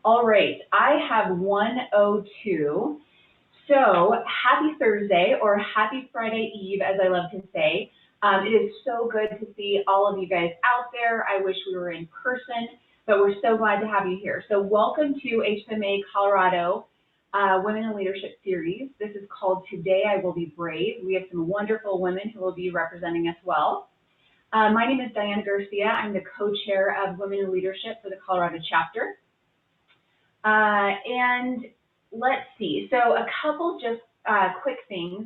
All right, I have 102. So happy Thursday, or happy Friday Eve, as I love to say. It is so good to see all of you guys out there. I wish we were in person, but we're so glad to have you here. So welcome to Hbma Colorado Women in Leadership Series. This is called Today I Will Be Brave. We have some wonderful women who will be representing us well. My name is Diana Garcia. I'm the co-chair of Women in Leadership for the Colorado chapter. And let's see, so a couple just quick things.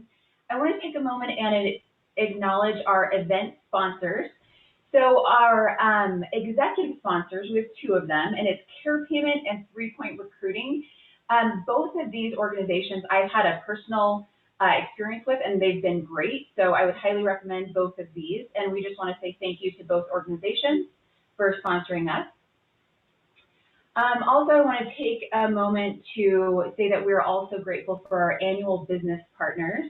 I want to take a moment and acknowledge our event sponsors. So our executive sponsors, we have two of them, and it's Care Payment and 3 Point Recruiting. Both of these organizations I've had a personal experience with, and they've been great. So I would highly recommend both of these. And we just want to say thank you to both organizations for sponsoring us. Also, I want to take a moment to say that we're also grateful for our annual business partners.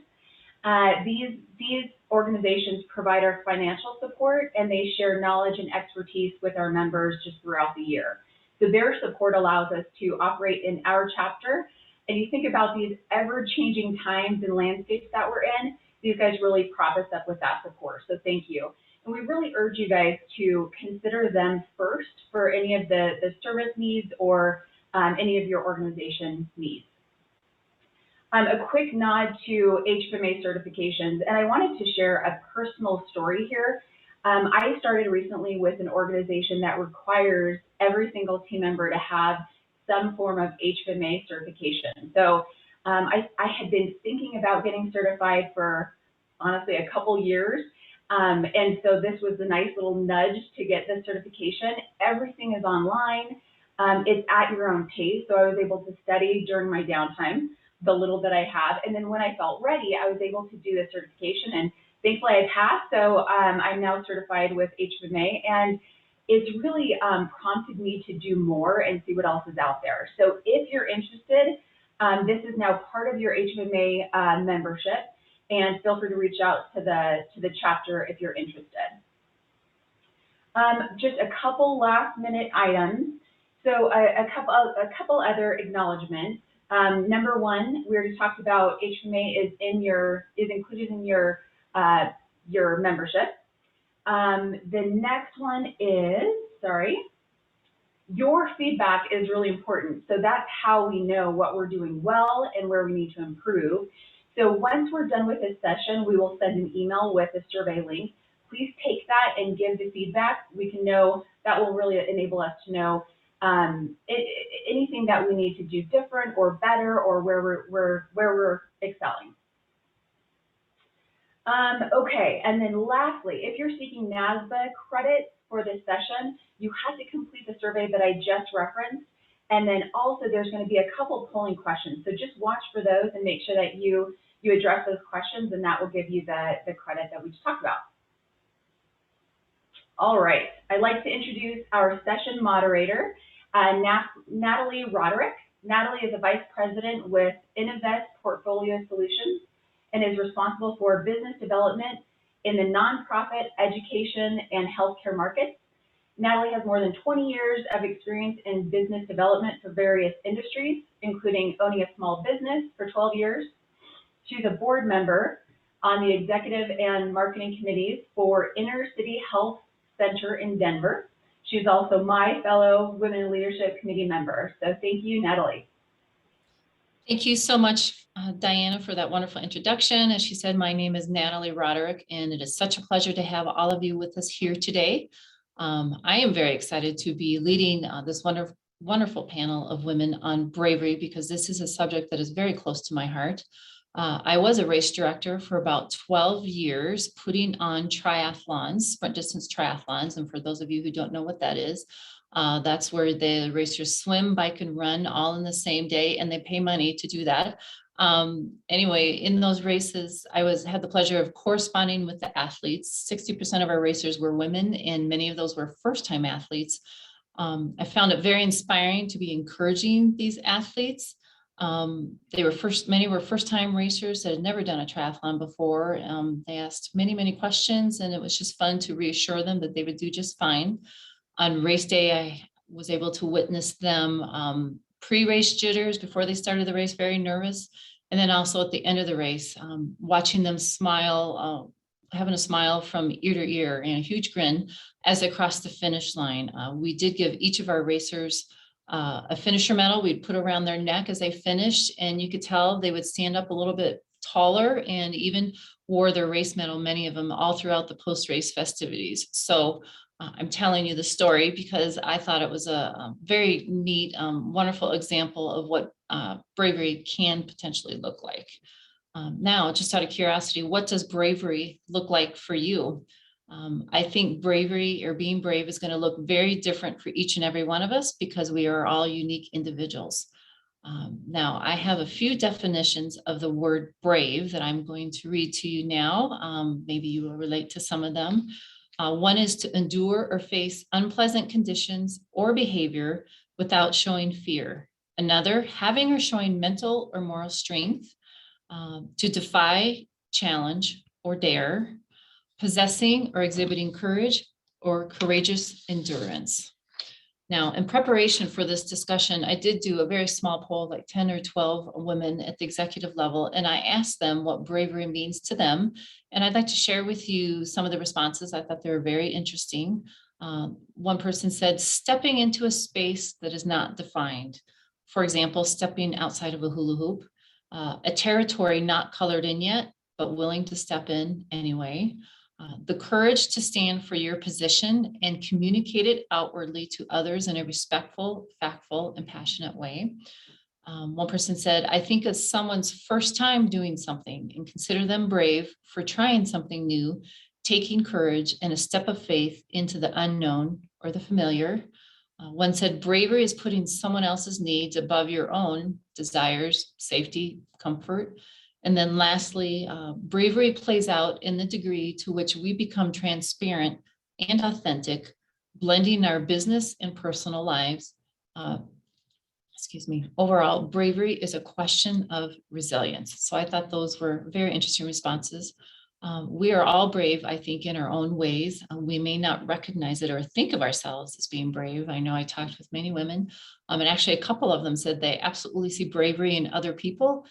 These organizations provide our financial support, and they share knowledge and expertise with our members just throughout the year. So their support allows us to operate in our chapter. And you think about these ever-changing times and landscapes that we're in, these guys really prop us up with that support. So thank you. And we really urge you guys to consider them first for any of the service needs or any of your organization needs. A quick nod to Hbma Certifications, and I wanted to share a personal story here. I started recently with an organization that requires every single team member to have some form of Hbma certification. So I had been thinking about getting certified for honestly a couple years. And so this was a nice little nudge to get this certification. Everything is online. It's at your own pace. So I was able to study during my downtime, the little that I have. And then when I felt ready, I was able to do the certification. And thankfully I passed. So I'm now certified with Hbma. And it's really prompted me to do more and see what else is out there. So if you're interested, this is now part of your Hbma membership. And feel free to reach out to the chapter if you're interested. Just a couple last minute items. So a couple other acknowledgements. Number one, we already talked about Hbma is included in your membership. The next one is, your feedback is really important. So that's how we know what we're doing well and where we need to improve. So once we're done with this session, we will send an email with a survey link. Please take that and give the feedback. We can know, that will really enable us to know anything that we need to do different or better, or where we're excelling. Okay, and then lastly, if you're seeking NASBA credit for this session, you have to complete the survey that I just referenced. And then also there's going to be a couple polling questions. So just watch for those and make sure that you address those questions, and that will give you the credit that we just talked about. All right, I'd like to introduce our session moderator, Natalie Roderick. Natalie is a vice president with Innovest Portfolio Solutions and is responsible for business development in the nonprofit, education, and healthcare markets. Natalie has more than 20 years of experience in business development for various industries, including owning a small business for 12 years. She's a board member on the executive and marketing committees for Inner City Health Center in Denver. She's also my fellow Women in Leadership Committee member. So thank you, Natalie. Thank you so much, Diana, for that wonderful introduction. As she said, my name is Natalie Roderick, and it is such a pleasure to have all of you with us here today. I am very excited to be leading this wonderful panel of women on bravery, because this is a subject that is very close to my heart. I was a race director for about 12 years, putting on triathlons, sprint distance triathlons. And for those of you who don't know what that is, that's where the racers swim, bike, and run all in the same day, and they pay money to do that. Anyway, in those races, I had the pleasure of corresponding with the athletes. 60% of our racers were women, and many of those were first-time athletes. I found it very inspiring to be encouraging these athletes. Many were first-time racers that had never done a triathlon before. They asked many, many questions, and it was just fun to reassure them that they would do just fine. On race day, was able to witness them pre-race jitters before they started the race, very nervous. And then also at the end of the race, watching them smile, having a smile from ear to ear and a huge grin as they crossed the finish line. We did give each of our racers a finisher medal we'd put around their neck as they finished, and you could tell they would stand up a little bit taller and even wore their race medal, many of them, all throughout the post-race festivities. So I'm telling you the story because I thought it was a very neat, wonderful example of what bravery can potentially look like. Now, just out of curiosity, what does bravery look like for you? I think bravery or being brave is going to look very different for each and every one of us because we are all unique individuals. Now, I have a few definitions of the word brave that I'm going to read to you now. Maybe you will relate to some of them. One is to endure or face unpleasant conditions or behavior without showing fear. Another, having or showing mental or moral strength. To defy, challenge, or dare. Possessing or exhibiting courage or courageous endurance. Now, in preparation for this discussion, I did do a very small poll, like 10 or 12 women at the executive level, and I asked them what bravery means to them. And I'd like to share with you some of the responses. I thought they were very interesting. One person said, stepping into a space that is not defined. For example, stepping outside of a hula hoop, a territory not colored in yet, but willing to step in anyway. The courage to stand for your position and communicate it outwardly to others in a respectful, factful, and passionate way. One person said, I think of someone's first time doing something and consider them brave for trying something new, taking courage and a step of faith into the unknown or the familiar. One said, bravery is putting someone else's needs above your own desires, safety, comfort. And then lastly, bravery plays out in the degree to which we become transparent and authentic, blending our business and personal lives. Overall, bravery is a question of resilience. So I thought those were very interesting responses. We are all brave, I think, in our own ways. We may not recognize it or think of ourselves as being brave. I know I talked with many women, and actually a couple of them said they absolutely see bravery in other people,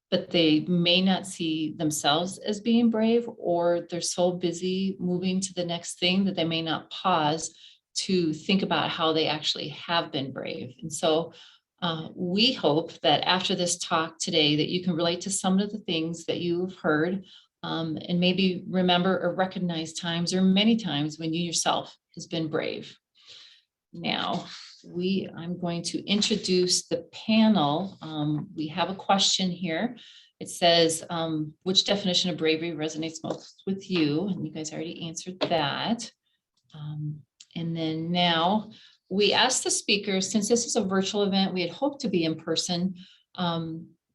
but they may not see themselves as being brave, or they're so busy moving to the next thing that they may not pause to think about how they actually have been brave. And so we hope that after this talk today that you can relate to some of the things that you've heard, and maybe remember or recognize times or many times when you yourself has been brave. Now, I'm going to introduce the panel. We have a question here. It says, which definition of bravery resonates most with you? And you guys already answered that. And then now we asked the speakers, since this is a virtual event, we had hoped to be in person.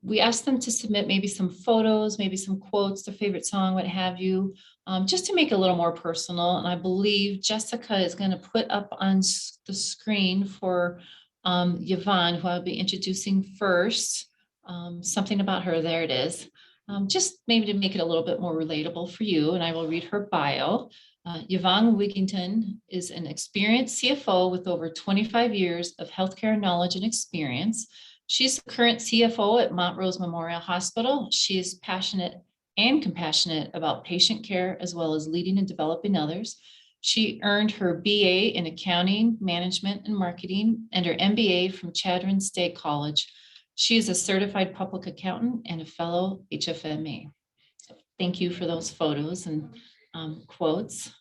We asked them to submit maybe some photos, maybe some quotes, their favorite song, what have you, just to make it a little more personal. And I believe Jessica is going to put up on the screen for Yvonne, who I'll be introducing first, something about her. There it is. Just maybe to make it a little bit more relatable for you. And I will read her bio. Yvonne Wickington is an experienced CFO with over 25 years of healthcare knowledge and experience. She's the current CFO at Montrose Memorial Hospital. She is passionate and compassionate about patient care, as well as leading and developing others. She earned her BA in Accounting, Management, and Marketing, and her MBA from Chadron State College. She is a certified public accountant and a fellow HFMA. So thank you for those photos and quotes.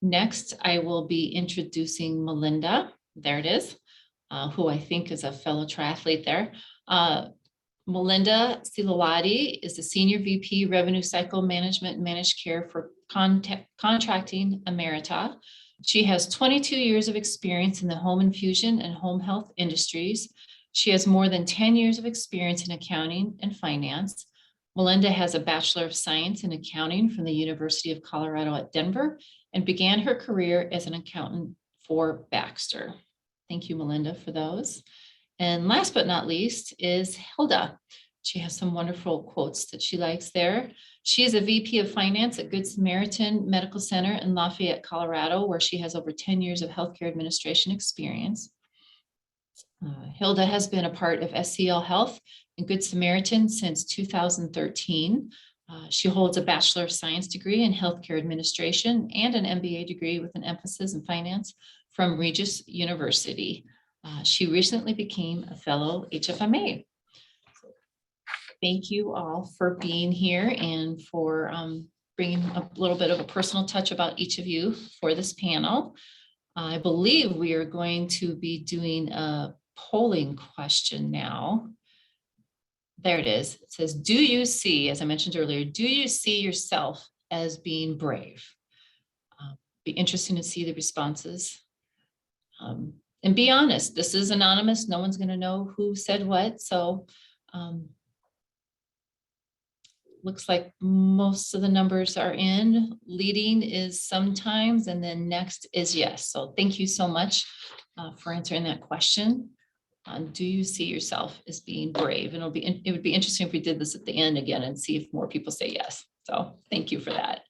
Next, I will be introducing Melinda. There it is. Who I think is a fellow triathlete there. Melinda Silawati is the Senior VP Revenue Cycle Management and Managed Care for Contracting Emerita. She has 22 years of experience in the home infusion and home health industries. She has more than 10 years of experience in accounting and finance. Melinda has a Bachelor of Science in Accounting from the University of Colorado at Denver and began her career as an accountant for Baxter. Thank you, Melinda, for those. And last but not least is Hilda. She has some wonderful quotes that she likes there. She is a VP of Finance at Good Samaritan Medical Center in Lafayette, Colorado, where she has over 10 years of healthcare administration experience. Hilda has been a part of SCL Health and Good Samaritan since 2013. She holds a Bachelor of Science degree in Healthcare Administration and an MBA degree with an emphasis in finance from Regis University. She recently became a fellow HFMA. Thank you all for being here and for bringing a little bit of a personal touch about each of you for this panel. I believe we are going to be doing a polling question now. There it is. It says, do you see, as I mentioned earlier, do you see yourself as being brave? Be interesting to see the responses. And be honest, this is anonymous. No one's going to know who said what. So looks like most of the numbers are in. Leading is sometimes, and then next is yes. So thank you so much for answering that question. Do you see yourself as being brave? And it would be interesting if we did this at the end again and see if more people say yes. So thank you for that.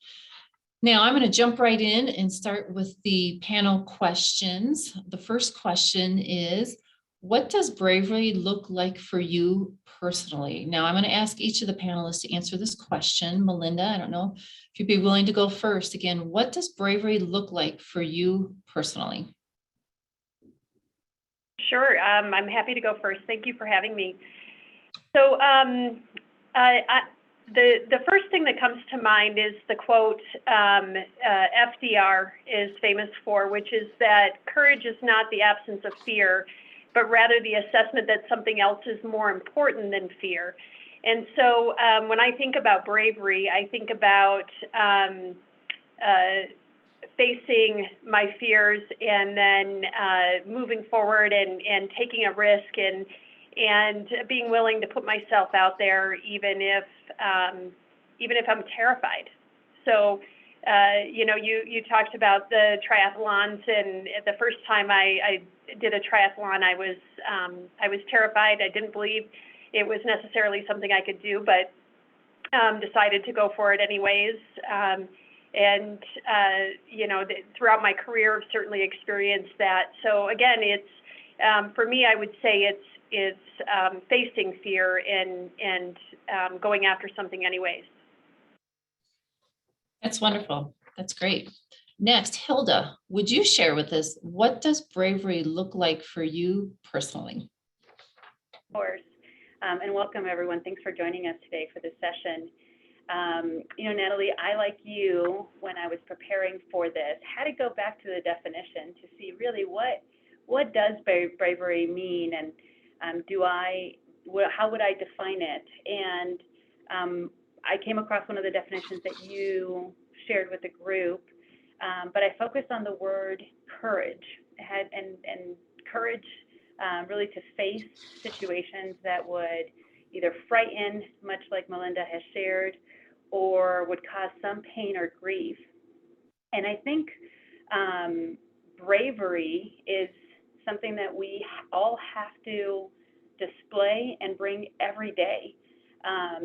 Now I'm going to jump right in and start with the panel questions. The first question is, what does bravery look like for you personally? Now I'm going to ask each of the panelists to answer this question. Melinda, I don't know if you'd be willing to go first. Again, what does bravery look like for you personally? Sure, I'm happy to go first. Thank you for having me. So the first thing that comes to mind is the quote FDR is famous for, which is that courage is not the absence of fear, but rather the assessment that something else is more important than fear. And so when I think about bravery, I think about facing my fears and then moving forward and taking a risk and being willing to put myself out there even if I'm terrified. So you know, you talked about the triathlons, and the first time I did a triathlon, I was terrified. I didn't believe it was necessarily something I could do, but decided to go for it anyways. And you know, throughout my career, I've certainly experienced that. So again, it's for me, I would say it's facing fear and going after something anyways. That's wonderful. That's great. Next, Hilda, would you share with us, what does bravery look like for you personally? Of course, and welcome everyone. Thanks for joining us today for this session. You know, Natalie, I, like you, when I was preparing for this, had to go back to the definition to see really what does bravery mean, and how would I define it? And I came across one of the definitions that you shared with the group, but I focused on the word courage, and courage really to face situations that would either frighten, much like Melinda has shared, or would cause some pain or grief. And I think bravery is something that we all have to display and bring every day.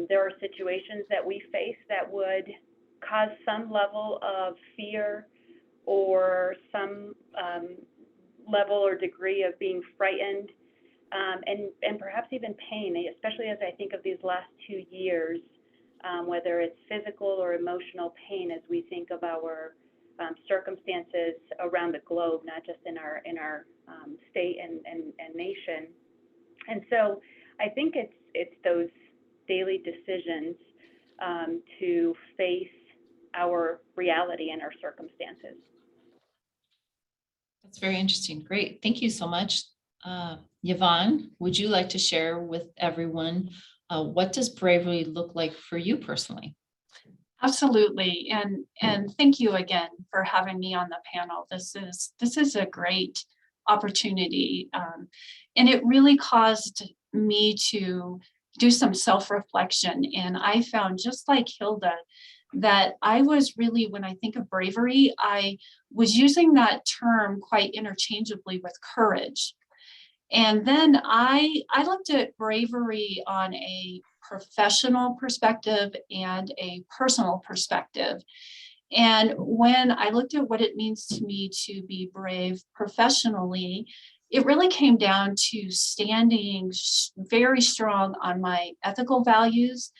There are situations that we face that would cause some level of fear or some level or degree of being frightened, and perhaps even pain, especially as I think of these last 2 years, whether it's physical or emotional pain as we think of our circumstances around the globe, not just in our state and nation. And so I think it's those daily decisions to face our reality and our circumstances. That's very interesting. Great. Thank you so much. Yvonne, would you like to share with everyone what does bravery look like for you personally? Absolutely. And thank you again for having me on the panel. This is a great opportunity. And it really caused me to do some self-reflection. And I found, just like Hilda, that I was really, when I think of bravery, I was using that term quite interchangeably with courage. And then I looked at bravery on a professional perspective and a personal perspective. And when I looked at what it means to me to be brave professionally, it really came down to standing very strong on my ethical values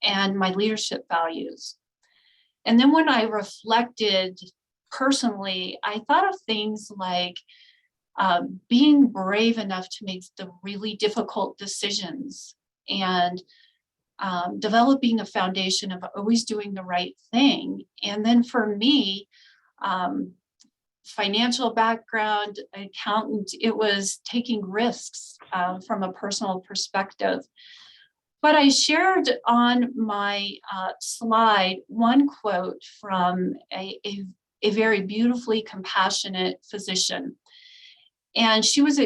and my leadership values. And then when I reflected personally, I thought of things like being brave enough to make the really difficult decisions, and developing a foundation of always doing the right thing. And then for me, financial background, accountant, it was taking risks from a personal perspective. But I shared on my slide one quote from a very beautifully compassionate physician. And she was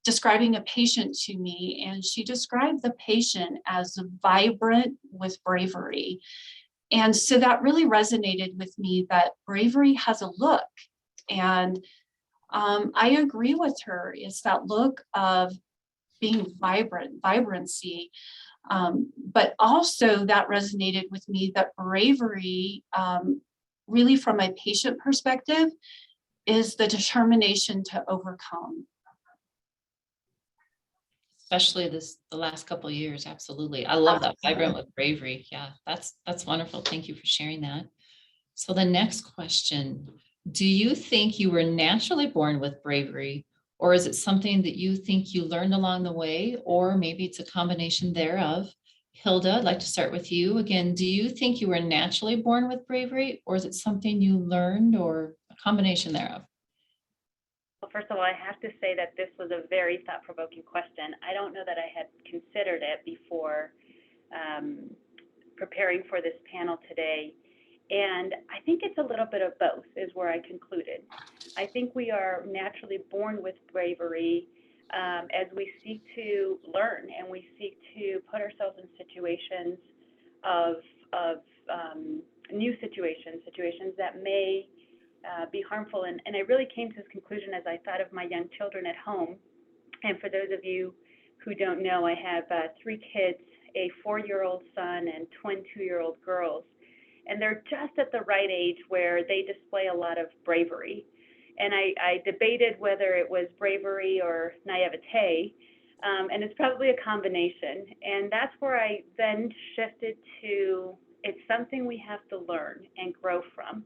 describing a patient to me, and she described the patient as vibrant with bravery. And so that really resonated with me, that bravery has a look. And I agree with her. It's that look of being vibrancy. But also that resonated with me, that bravery, really from my patient perspective, is the determination to overcome. Especially the last couple of years, absolutely. I love that, vibrant with bravery. Yeah, that's wonderful. Thank you for sharing that. So the next question, do you think you were naturally born with bravery, or is it something that you think you learned along the way, or maybe it's a combination thereof? Hilda, I'd like to start with you. Again, do you think you were naturally born with bravery, or is it something you learned, or a combination thereof? Well, first of all, I have to say that this was a very thought-provoking question. I don't know that I had considered it before preparing for this panel today. And I think it's a little bit of both, is where I concluded. I think we are naturally born with bravery as we seek to learn, and we seek to put ourselves in situations of new situations that may be harmful. And I really came to this conclusion as I thought of my young children at home. And for those of you who don't know, I have 3 kids, a 4-year-old son and twin 2-year-old girls. And they're just at the right age where they display a lot of bravery. And I debated whether it was bravery or naivete, and it's probably a combination. And that's where I then shifted to, it's something we have to learn and grow from.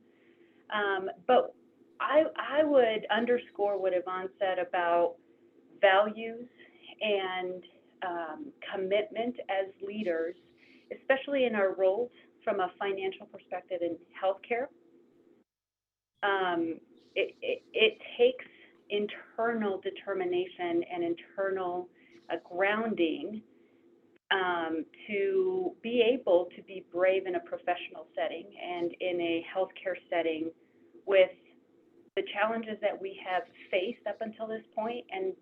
But I would underscore what Yvonne said about values and commitment as leaders, especially in our roles from a financial perspective in healthcare. It takes internal determination and internal grounding to be able to be brave in a professional setting and in a healthcare setting with the challenges that we have faced up until this point, and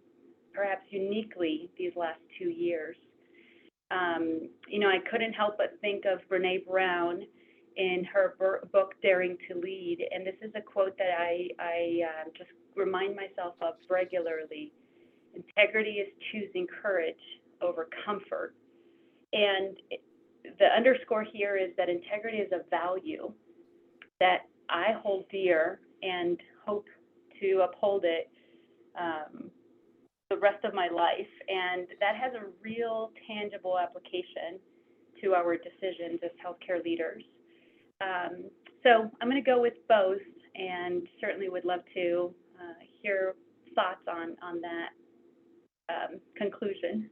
perhaps uniquely these last 2 years. I couldn't help but think of Brené Brown in her book, Daring to Lead. And this is a quote that I just remind myself of regularly. Integrity is choosing courage over comfort. And the underscore here is that integrity is a value that I hold dear and hope to uphold it the rest of my life. And that has a real tangible application to our decisions as healthcare leaders. So I'm going to go with both, and certainly would love to hear thoughts on that conclusion.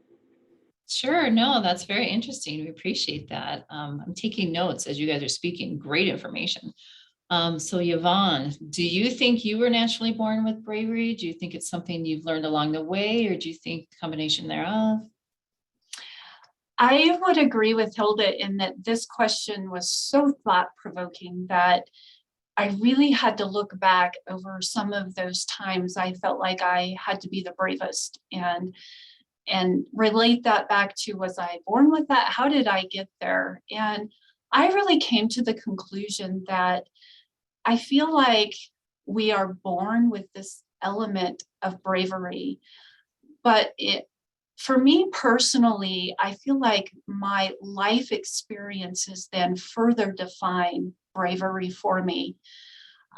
Sure. No, that's very interesting. We appreciate that. I'm taking notes as you guys are speaking. Great information. So Yvonne, do you think you were naturally born with bravery? Do you think it's something you've learned along the way, or do you think a combination thereof? I would agree with Hilda in that this question was so thought-provoking that I really had to look back over some of those times I felt like I had to be the bravest, and relate that back to, was I born with that? How did I get there? And I really came to the conclusion that I feel like we are born with this element of bravery, but for me personally, I feel like my life experiences then further define bravery for me.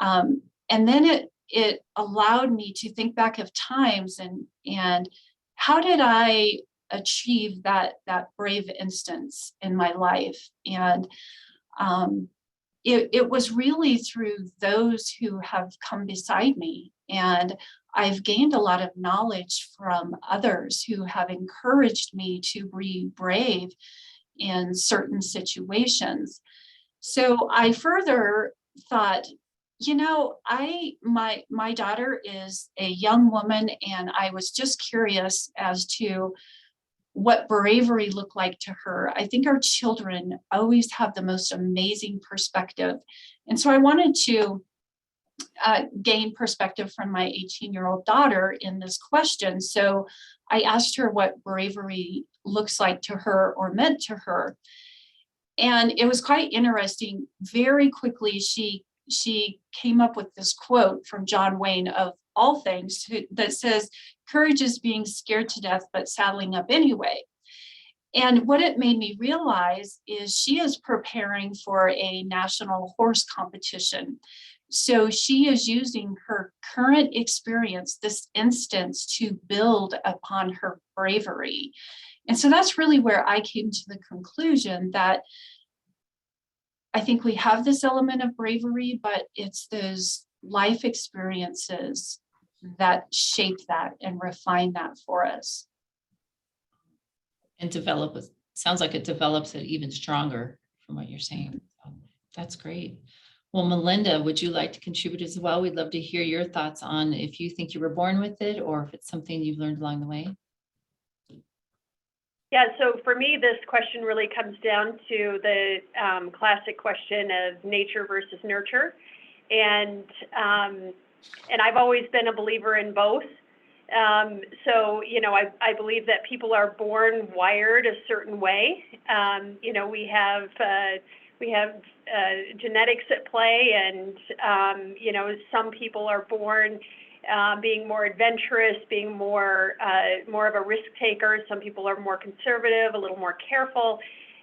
And then it allowed me to think back of times and how did I achieve that brave instance in my life. And it was really through those who have come beside me. And I've gained a lot of knowledge from others who have encouraged me to be brave in certain situations. So I further thought, my daughter is a young woman, and I was just curious as to what bravery looked like to her. I think our children always have the most amazing perspective. And so I wanted to gain perspective from my 18-year-old daughter in this question. So I asked her what bravery looks like to her or meant to her. And it was quite interesting. Very quickly, she came up with this quote from John Wayne, of all things, that says, "Courage is being scared to death, but saddling up anyway." And what it made me realize is she is preparing for a national horse competition. So she is using her current experience, this instance, to build upon her bravery. And so that's really where I came to the conclusion that I think we have this element of bravery, but it's those life experiences that shape that and refine that for us. And sounds like it develops it even stronger from what you're saying. So that's great. Well, Melinda, would you like to contribute as well? We'd love to hear your thoughts on if you think you were born with it or if it's something you've learned along the way. Yeah, so for me, this question really comes down to the classic question of nature versus nurture. And I've always been a believer in both. So, I believe that people are born wired a certain way. We have genetics at play, and, some people are born being more adventurous, being more of a risk taker. Some people are more conservative, a little more careful.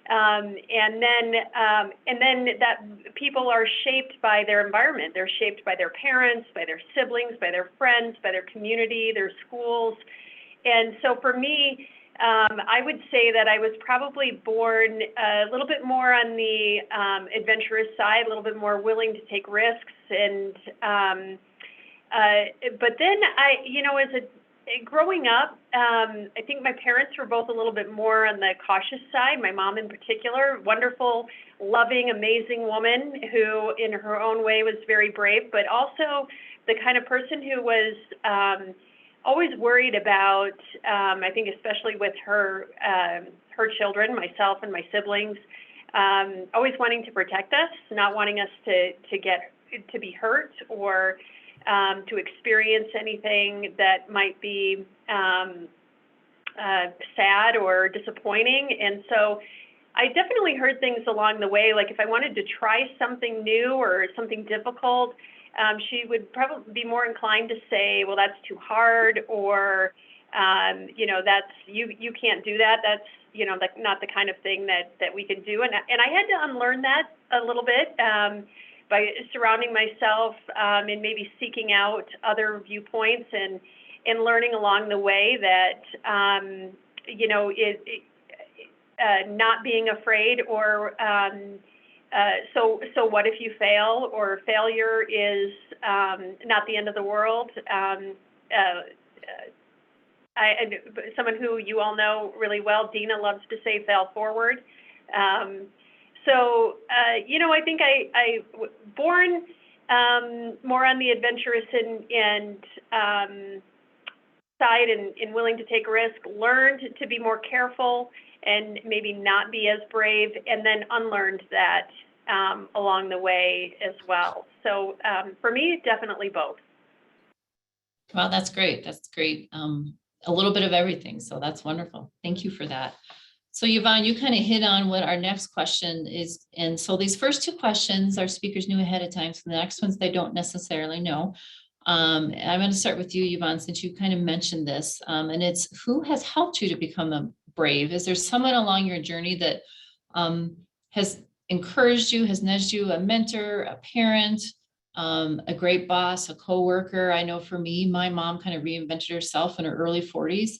And then that people are shaped by their environment. They're shaped by their parents, by their siblings, by their friends, by their community, their schools. And so for me, I would say that I was probably born a little bit more on the adventurous side, a little bit more willing to take risks. And but then growing up, I think my parents were both a little bit more on the cautious side. My mom in particular, wonderful, loving, amazing woman who in her own way was very brave, but also the kind of person who was always worried about, I think especially with her children, myself and my siblings, always wanting to protect us, not wanting us to be hurt or to experience anything that might be sad or disappointing. And so I definitely heard things along the way, like if I wanted to try something new or something difficult, she would probably be more inclined to say, well, that's too hard, or, that's, you can't do that. That's, not the kind of thing that we can do. And I had to unlearn that a little bit. By surrounding myself and maybe seeking out other viewpoints and learning along the way that, not being afraid or so what if you fail, or failure is not the end of the world. Someone who you all know really well, Dina, loves to say fail forward. So, I think I born more on the adventurous and side and willing to take a risk, learned to be more careful and maybe not be as brave, and then unlearned that along the way as well. So for me, definitely both. Well, that's great. That's great. A little bit of everything. So that's wonderful. Thank you for that. So Yvonne, you kind of hit on what our next question is. And so these first two questions, our speakers knew ahead of time. So the next ones, they don't necessarily know. I'm going to start with you, Yvonne, since you kind of mentioned this. And it's, who has helped you to become a brave? Is there someone along your journey that has encouraged you, has nudged you, a mentor, a parent, a great boss, a coworker. I know for me, my mom kind of reinvented herself in her early 40s.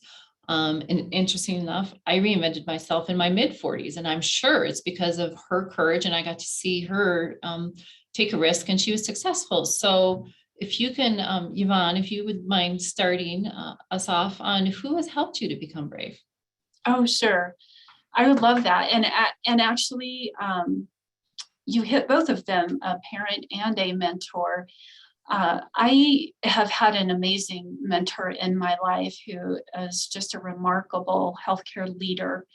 And interesting enough, I reinvented myself in my mid 40s, and I'm sure it's because of her courage. And I got to see her take a risk, and she was successful. So if you can, Yvonne, if you would mind starting us off on who has helped you to become brave. Oh, sure. I would love that. And actually, you hit both of them, a parent and a mentor. I have had an amazing mentor in my life who is just a remarkable healthcare leader.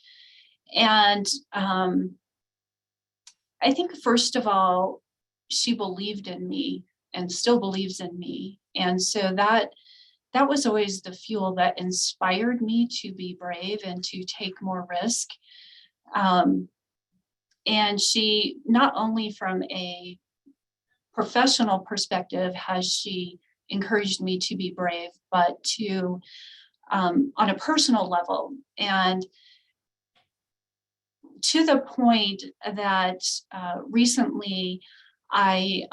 And I think, first of all, she believed in me and still believes in me. And so that was always the fuel that inspired me to be brave and to take more risk. And she, not only from a professional perspective has she encouraged me to be brave, but to on a personal level, and to the point that recently I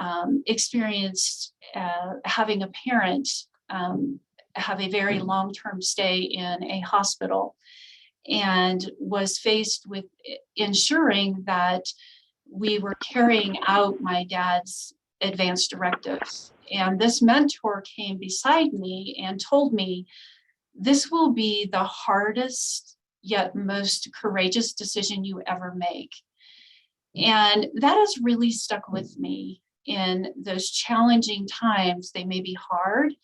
experienced having a parent have a very long-term stay in a hospital, and was faced with ensuring that we were carrying out my dad's advanced directives. And this mentor came beside me and told me, this will be the hardest yet most courageous decision you ever make. And that has really stuck with me in those challenging times. They may be hard,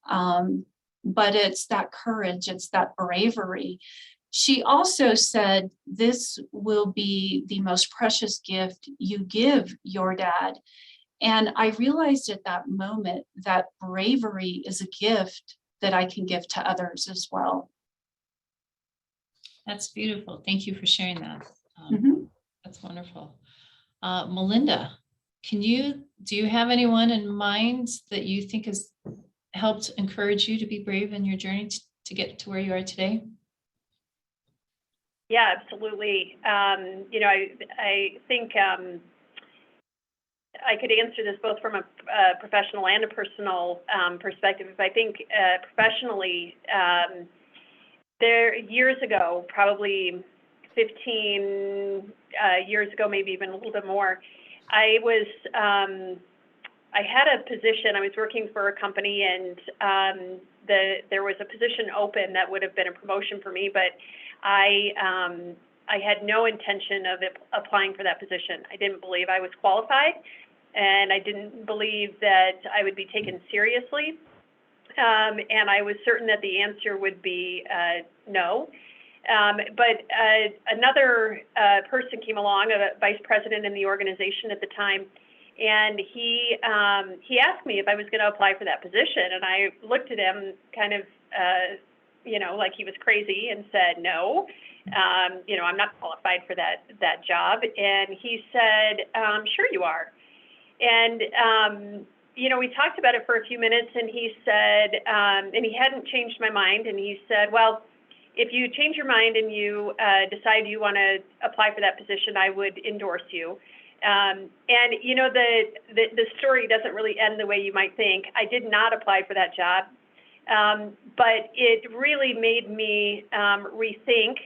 but it's that courage, it's that bravery. She also said, this will be the most precious gift you give your dad. And I realized at that moment that bravery is a gift that I can give to others as well. That's beautiful. Thank you for sharing that. Mhm. That's wonderful. Melinda, do you have anyone in mind that you think has helped encourage you to be brave in your journey to get to where you are today? Yeah, absolutely. I think I could answer this both from a professional and a personal perspective. I think professionally, there years ago, probably 15 years ago, maybe even a little bit more, I had a position. I was working for a company, and there was a position open that would have been a promotion for me, but I had no intention of applying for that position. I didn't believe I was qualified, and I didn't believe that I would be taken seriously. And I was certain that the answer would be no. But another person came along, a vice president in the organization at the time, and he asked me if I was going to apply for that position. And I looked at him kind of, like he was crazy, and said, no, I'm not qualified for that job. And he said, sure you are. And, we talked about it for a few minutes, and he said, and he hadn't changed my mind. And he said, well, if you change your mind and you decide you want to apply for that position, I would endorse you. And the story doesn't really end the way you might think. I did not apply for that job, but it really made me rethink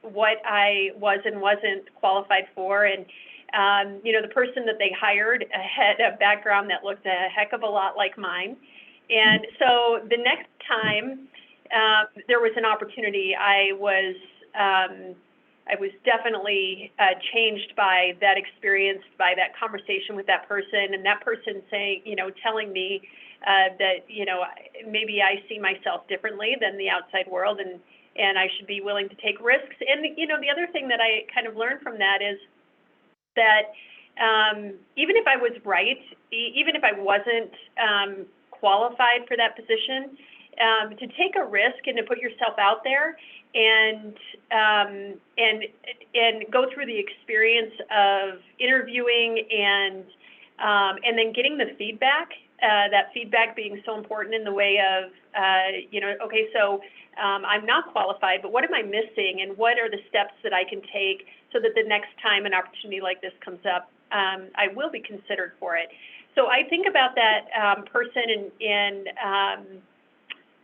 what I was and wasn't qualified for. And the person that they hired had a background that looked a heck of a lot like mine. And so the next time there was an opportunity, I was definitely changed by that experience, by that conversation with that person, and that person saying, telling me that, maybe I see myself differently than the outside world, and I should be willing to take risks. And, the other thing that I kind of learned from that is that even if I was right, even if I wasn't qualified for that position, to take a risk and to put yourself out there and go through the experience of interviewing and then getting the feedback, that feedback being so important in the way of, okay, so I'm not qualified, but what am I missing, and what are the steps that I can take so that the next time an opportunity like this comes up, I will be considered for it. So I think about that person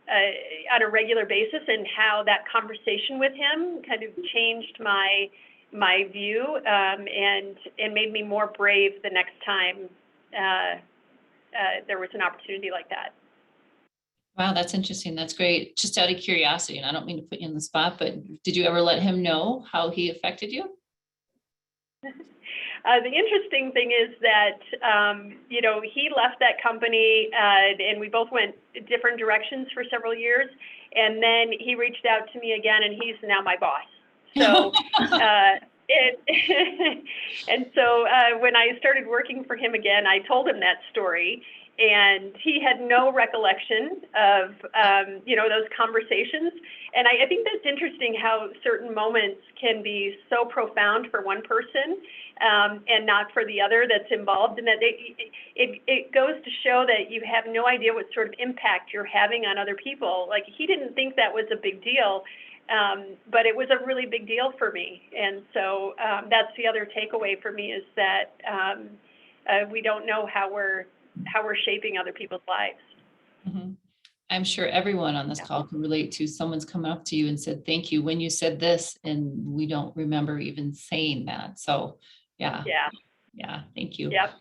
on a regular basis, and how that conversation with him kind of changed my view, and made me more brave the next time there was an opportunity like that. Wow, that's interesting. That's great. Just out of curiosity, and I don't mean to put you on the spot, but did you ever let him know how he affected you? The interesting thing is that, he left that company, and we both went different directions for several years. And then he reached out to me again, and he's now my boss. So, and so when I started working for him again, I told him that story. And he had no recollection of, those conversations. And I think that's interesting how certain moments can be so profound for one person, and not for the other that's involved. And that it goes to show that you have no idea what sort of impact you're having on other people. Like, he didn't think that was a big deal, but it was a really big deal for me. And so that's the other takeaway for me, is that we don't know how we're shaping other people's lives. Mm-hmm. I'm sure everyone on this call can relate to someone's come up to you and said, thank you when you said this, and we don't remember even saying that. So yeah, thank you. Yep.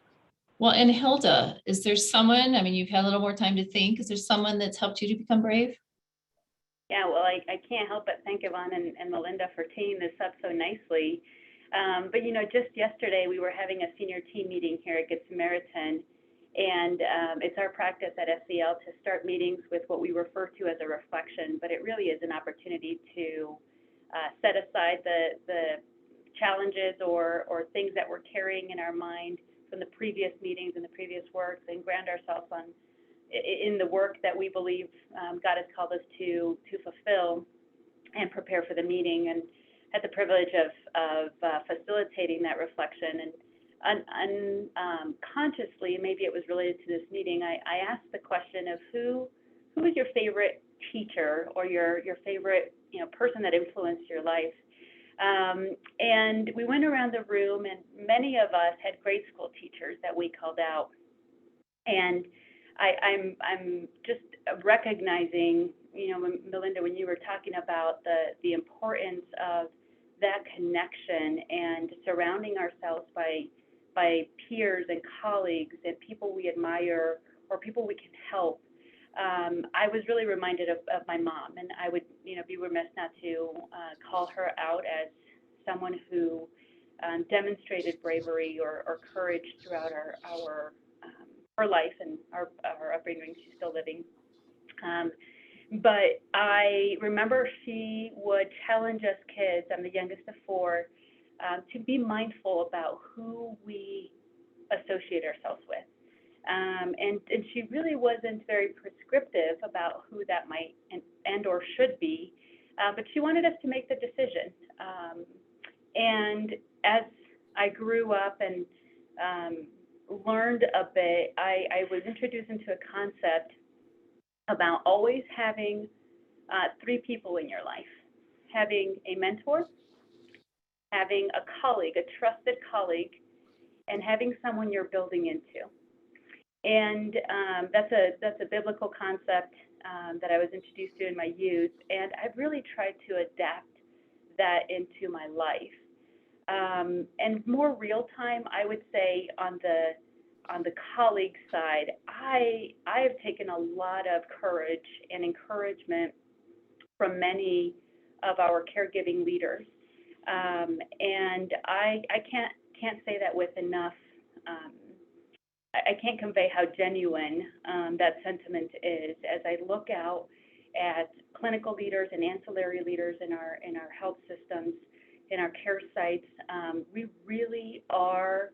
Well, and Hilda, is there someone, I mean, you've had a little more time to think, is there someone that's helped you to become brave? Yeah, well, I can't help but thank Yvonne and Melinda for teeing this up so nicely. But just yesterday we were having a senior team meeting here at Good Samaritan. And it's our practice at SEL to start meetings with what we refer to as a reflection, but it really is an opportunity to set aside the challenges or things that we're carrying in our mind from the previous meetings and the previous work, and ground ourselves in the work that we believe God has called us to fulfill and prepare for the meeting. And had the privilege of facilitating that reflection. And unconsciously, maybe it was related to this meeting, I asked the question of who is your favorite teacher, or your favorite person that influenced your life. And we went around the room, and many of us had grade school teachers that we called out. And I'm just recognizing, Melinda, when you were talking about the importance of that connection and surrounding ourselves by peers and colleagues and people we admire or people we can help. I was really reminded of my mom, and I would be remiss not to call her out as someone who demonstrated bravery or courage throughout her life and our upbringing. She's still living. But I remember she would challenge us kids, I'm the youngest of four, to be mindful about who we associate ourselves with. And she really wasn't very prescriptive about who that might and or should be, but she wanted us to make the decision. And as I grew up and learned a bit, I was introduced into a concept about always having three people in your life: having a mentor, having a colleague, a trusted colleague, and having someone you're building into. And that's a biblical concept that I was introduced to in my youth, and I've really tried to adapt that into my life. And more real time, I would say on the colleague side, I have taken a lot of courage and encouragement from many of our caregiving leaders, and I can't say that with enough. I can't convey how genuine that sentiment is. As I look out at clinical leaders and ancillary leaders in our health systems, in our care sites, we really are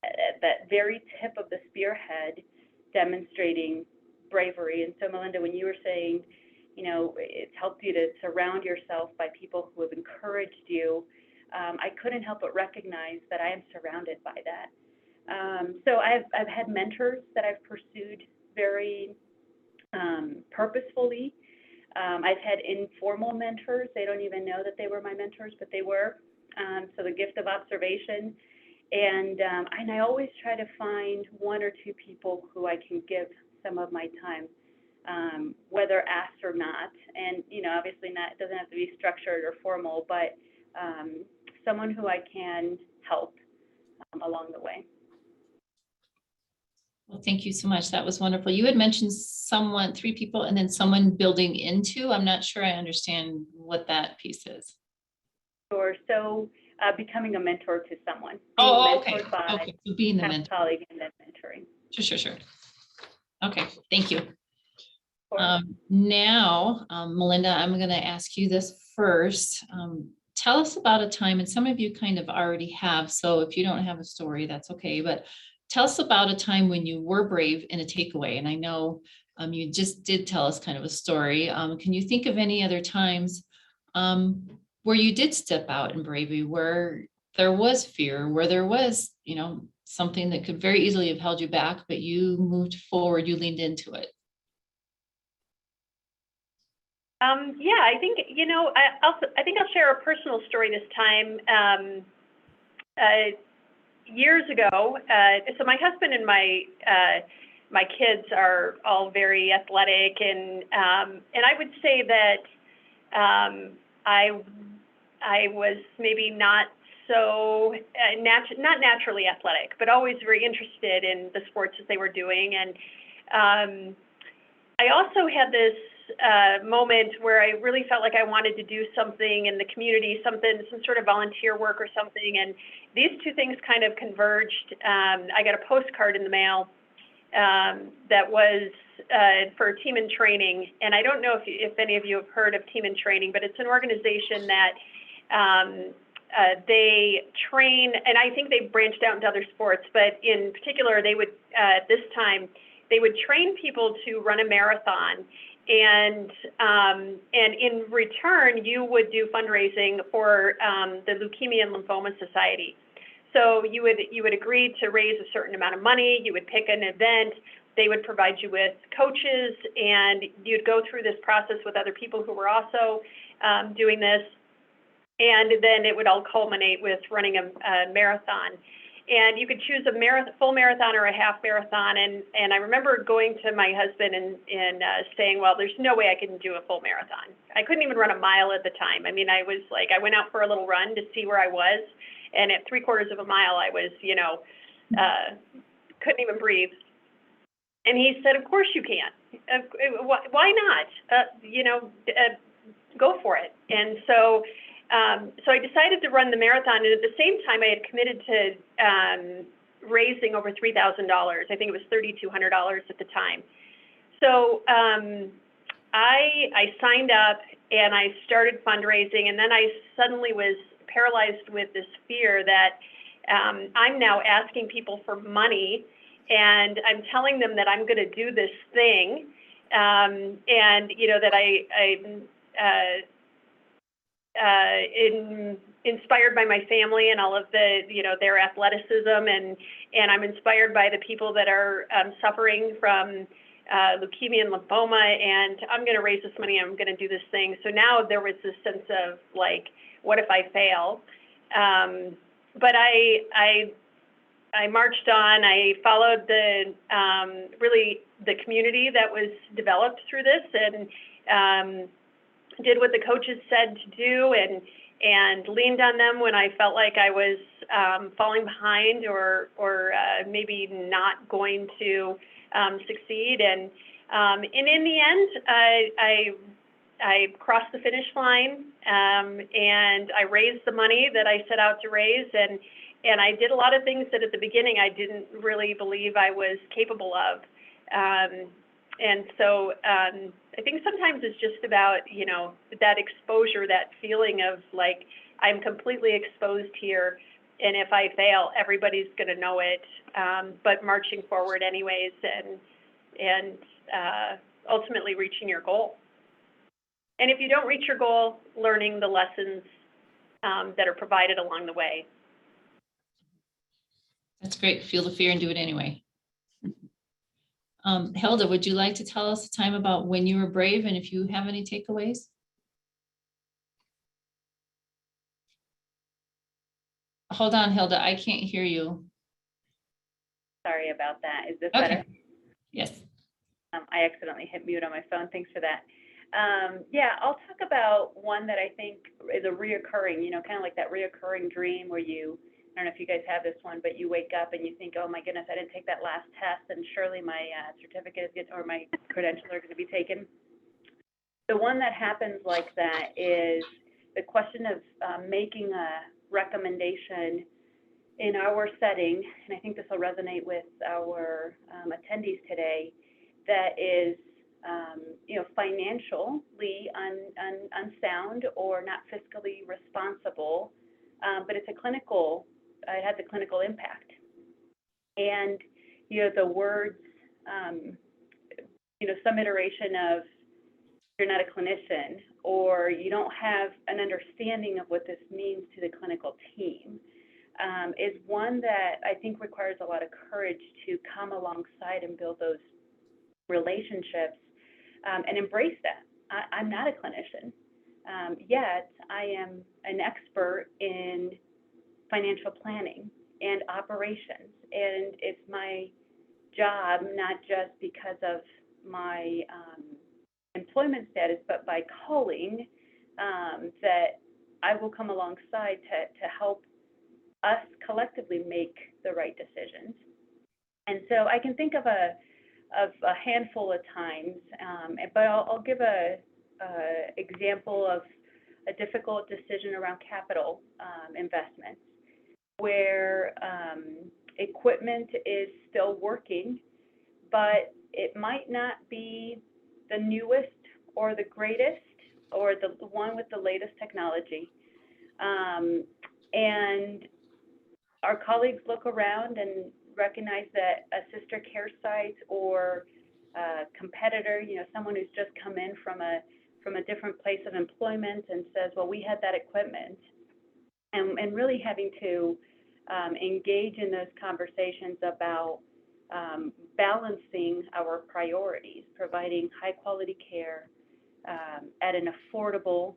at that very tip of the spearhead, demonstrating bravery. And so, Melinda, when you were saying, it's helped you to surround yourself by people who have encouraged you, I couldn't help but recognize that I am surrounded by that. So I've had mentors that I've pursued very purposefully. I've had informal mentors. They don't even know that they were my mentors, but they were. so the gift of observation. And I always try to find one or two people who I can give some of my time, whether asked or not. And, obviously not, it doesn't have to be structured or formal, but someone who I can help along the way. Well, thank you so much. That was wonderful. You had mentioned someone, 3 people, and then someone building into. I'm not sure I understand what that piece is. Or so becoming a mentor to someone. Oh, okay. Mentored by Okay. So being the a mentor. colleague and then mentoring. Sure. Okay. Thank you. Or- Now, Melinda, I'm going to ask you this first. Tell us about a time, and some of you kind of already have, so if you don't have a story, that's okay, but tell us about a time when you were brave in a takeaway. And I know you just did tell us kind of a story. Can you think of any other times where you did step out in bravery, where there was fear, where there was, something that could very easily have held you back, but you moved forward, you leaned into it? Yeah, I think, I think I'll share a personal story this time. Years ago, so my husband and my kids are all very athletic, and I would say that I was maybe not so not naturally athletic, but always very interested in the sports that they were doing. And I also had this moment where I really felt like I wanted to do something in the community, some sort of volunteer work or something. And these two things kind of converged. I got a postcard in the mail that was for Team in Training. And I don't know if any of you have heard of Team in Training, but it's an organization that they train, and I think they branched out into other sports, but in particular, they would, at this time, they would train people to run a marathon. And in return, you would do fundraising for the Leukemia and Lymphoma Society. So you would agree to raise a certain amount of money. You would pick an event. They would provide you with coaches, and you'd go through this process with other people who were also doing this. And then it would all culminate with running a marathon. And you could choose a full marathon or a half marathon. And I remember going to my husband and saying, well, there's no way I can do a full marathon. I couldn't even run a mile at the time. I mean, I was like, I went out for a little run to see where I was. And at 3/4 of a mile, I was, couldn't even breathe. And he said, of course you can. Why not? Go for it. And so I decided to run the marathon, and at the same time, I had committed to raising over $3,000. I think it was $3,200 at the time. So I signed up, and I started fundraising, and then I suddenly was paralyzed with this fear that I'm now asking people for money, and I'm telling them that I'm going to do this thing, and that inspired by my family and all of the, their athleticism, and I'm inspired by the people that are suffering from leukemia and lymphoma, and I'm going to raise this money, I'm going to do this thing. So now there was this sense of like, what if I fail? But I marched on. I followed really the community that was developed through this, and did what the coaches said to do, and leaned on them when I felt like I was falling behind or maybe not going to succeed. And in the end, I crossed the finish line, and I raised the money that I set out to raise, and I did a lot of things that at the beginning I didn't really believe I was capable of. And so I think sometimes it's just about, that exposure, that feeling of like, I'm completely exposed here, and if I fail, everybody's going to know it, but marching forward anyways, and ultimately reaching your goal. And if you don't reach your goal, learning the lessons that are provided along the way. That's great. Feel the fear and do it anyway. Hilda, would you like to tell us a time about when you were brave, and if you have any takeaways? hold on, Hilda, I can't hear you. Sorry about that. Is this Okay. better? Yes. I accidentally hit mute on my phone. Thanks for that. Yeah, I'll talk about one that I think is a reoccurring, kind of like that reoccurring dream where I don't know if you guys have this one, but you wake up and you think, oh my goodness, I didn't take that last test, and surely my certificate or my credentials are going to be taken. The one that happens like that is the question of making a recommendation in our setting, and I think this will resonate with our attendees today, that is, financially unsound or not fiscally responsible, but it has a clinical impact. And, the words, some iteration of you're not a clinician, or you don't have an understanding of what this means to the clinical team, is one that I think requires a lot of courage to come alongside and build those relationships and embrace that. I'm not a clinician, yet I am an expert in financial planning and operations, and it's my job, not just because of my employment status, but by calling, that I will come alongside to help us collectively make the right decisions. And so I can think of a handful of times, but I'll give a example of a difficult decision around capital investments, where equipment is still working, but it might not be the newest or the greatest or the one with the latest technology. And our colleagues look around and recognize that a sister care site or a competitor, someone who's just come in from a different place of employment and says, well, we had that equipment, and really having to engage in those conversations about balancing our priorities, providing high quality care at an affordable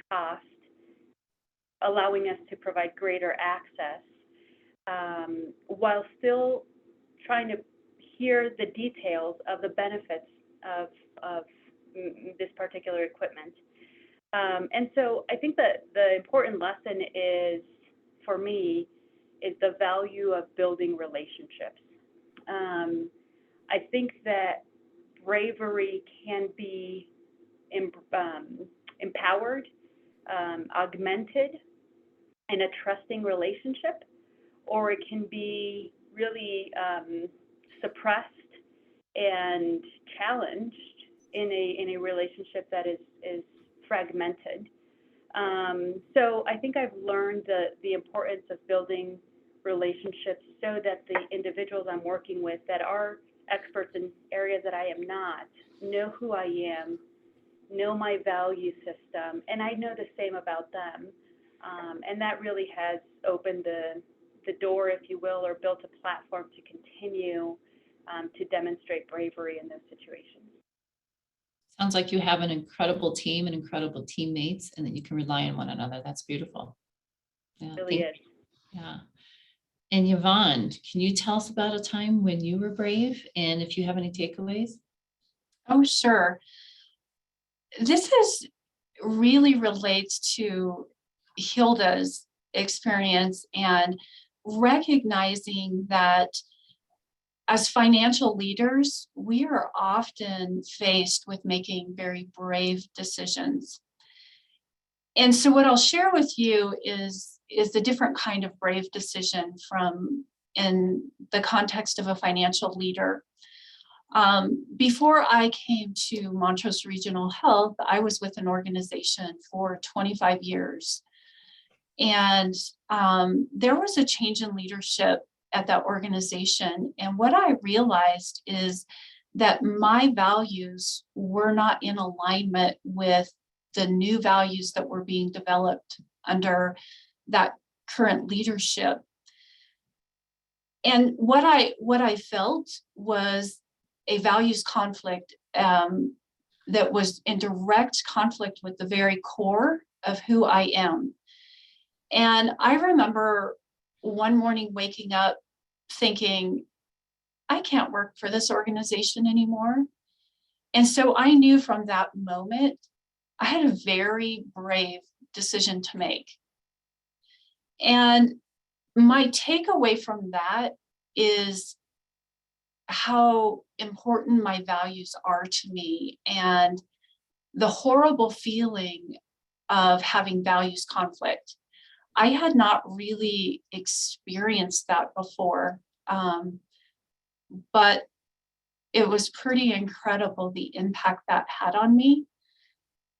cost, allowing us to provide greater access, while still trying to hear the details of the benefits of this particular equipment. And so I think that the important lesson is, for me, is the value of building relationships. I think that bravery can be empowered, augmented in a trusting relationship, or it can be really suppressed and challenged in a relationship that is fragmented. So I think I've learned the importance of building relationships so that the individuals I'm working with that are experts in areas that I am not know who I am, know my value system, and I know the same about them. And that really has opened the door, if you will, or built a platform to continue to demonstrate bravery in those situations. Sounds like you have an incredible team and incredible teammates, and that you can rely on one another. That's beautiful. Yeah, It really is. Yeah. And Yvonne, can you tell us about a time when you were brave, and if you have any takeaways? Oh, sure. Really relates to Hilda's experience, and recognizing that as financial leaders, we are often faced with making very brave decisions. And so what I'll share with you is the different kind of brave decision in the context of a financial leader. Before I came to Montrose Regional Health, I was with an organization for 25 years. And there was a change in leadership at that organization. And what I realized is that my values were not in alignment with the new values that were being developed under that current leadership. And what I felt was a values conflict that was in direct conflict with the very core of who I am. And I remember one morning waking up thinking, I can't work for this organization anymore. And so I knew from that moment, I had a very brave decision to make. And my takeaway from that is how important my values are to me, and the horrible feeling of having values conflict. I had not really experienced that before, but it was pretty incredible the impact that had on me,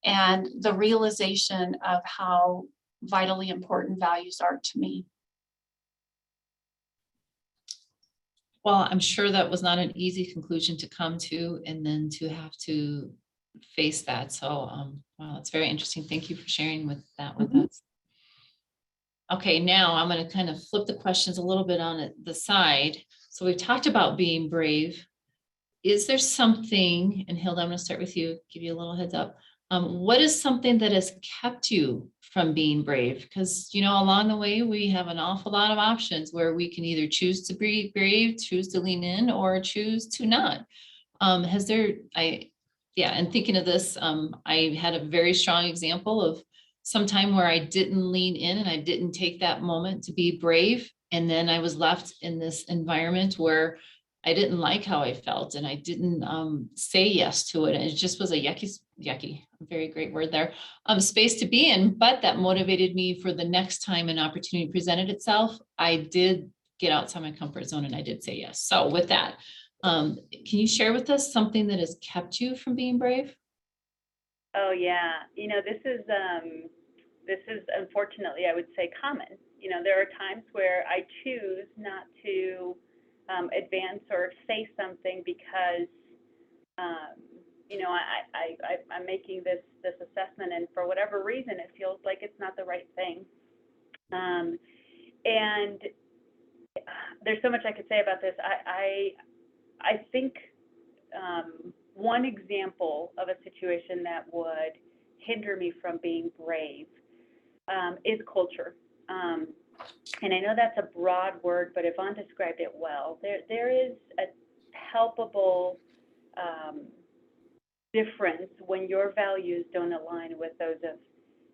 and the realization of how vitally important values are to me. Well, I'm sure that was not an easy conclusion to come to, and then to have to face that. So, wow, it's very interesting. Thank you for sharing with that with us. Okay, now I'm going to kind of flip the questions a little bit on the side. So we've talked about being brave. Is there something, and Hilda, I'm going to start with you, give you a little heads up. What is something that has kept you from being brave? Because, you know, along the way, we have an awful lot of options where we can either choose to be brave, choose to lean in, or choose to not. And thinking of this, I had a very strong example of some time where I didn't lean in and I didn't take that moment to be brave. And then I was left in this environment where I didn't like how I felt, and I didn't say yes to it. And it just was a yucky, very great word there, space to be in. But that motivated me for the next time an opportunity presented itself. I did get outside my comfort zone and I did say yes. So with that, can you share with us something that has kept you from being brave? Oh yeah, you know, this is unfortunately, I would say, common. You know, there are times where I choose not to advance or say something because, you know, I'm making this assessment, and for whatever reason, it feels like it's not the right thing. And there's so much I could say about this. I think one example of a situation that would hinder me from being brave is culture. And I know that's a broad word, but Yvonne described it well. There is a palpable difference when your values don't align with those of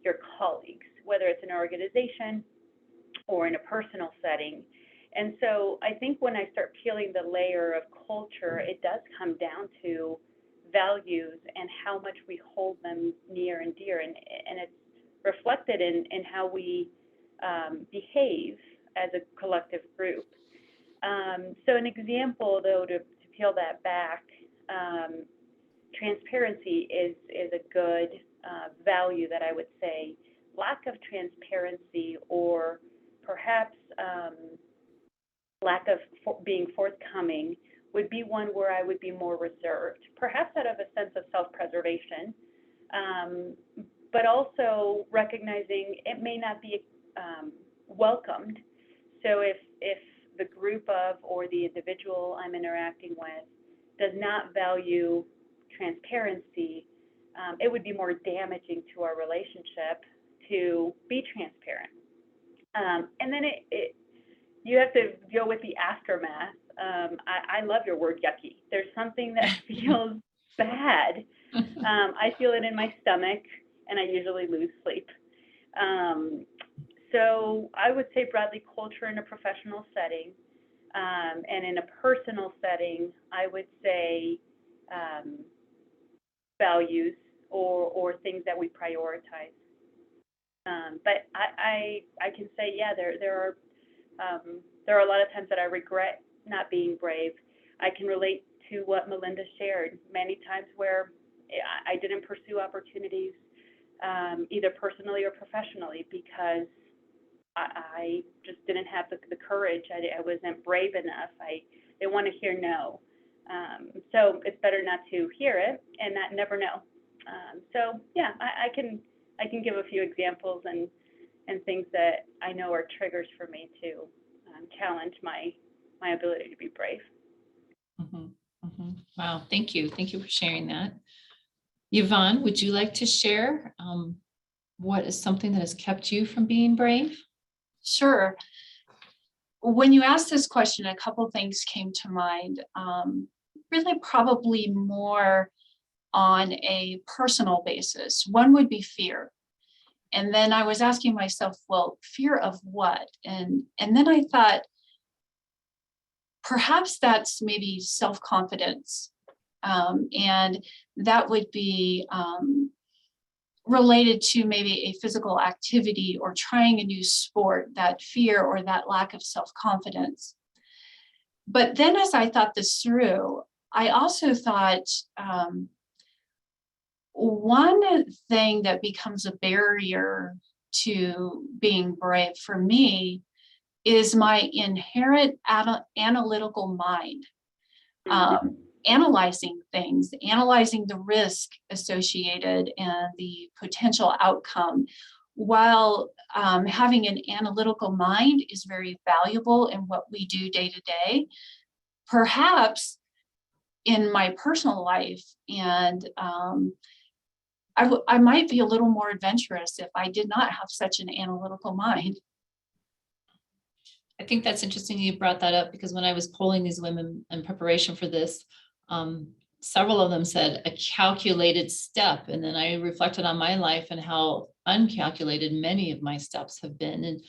your colleagues, whether it's an organization or in a personal setting. And so I think when I start peeling the layer of culture, it does come down to values and how much we hold them near and dear. And it's reflected in how we behave as a collective group. So an example, though, to peel that back, transparency is a good value that I would say. Lack of transparency, or perhaps lack of being forthcoming, would be one where I would be more reserved, perhaps out of a sense of self-preservation, but also recognizing it may not be welcomed. So if the group of or the individual I'm interacting with does not value transparency, it would be more damaging to our relationship to be transparent. And then you have to go with the aftermath. I love your word yucky. There's something that feels bad. I feel it in my stomach, and I usually lose sleep. So I would say broadly culture in a professional setting, and in a personal setting, I would say values or things that we prioritize. But I can say, yeah, there are a lot of times that I regret not being brave. I can relate to what Melinda shared many times where I didn't pursue opportunities, either personally or professionally, because I just didn't have the courage. I wasn't brave enough. I didn't want to hear no. So it's better not to hear it and not never know. So yeah, I can give a few examples and things that I know are triggers for me to challenge my ability to be brave. Mm-hmm. Mm-hmm. Wow, thank you. Thank you for sharing that. Yvonne, would you like to share what is something that has kept you from being brave? Sure. When you asked this question, a couple things came to mind. Really, probably more on a personal basis. One would be fear. And then I was asking myself, well, fear of what? And then I thought, perhaps that's maybe self-confidence. And that would be related to maybe a physical activity or trying a new sport, that fear or that lack of self-confidence. But then as I thought this through, I also thought one thing that becomes a barrier to being brave for me is my inherent analytical mind. Analyzing things, analyzing the risk associated and the potential outcome. While having an analytical mind is very valuable in what we do day to day, perhaps in my personal life, and I might be a little more adventurous if I did not have such an analytical mind. I think that's interesting you brought that up, because when I was polling these women in preparation for this, several of them said a calculated step. And then I reflected on my life and how uncalculated many of my steps have been. And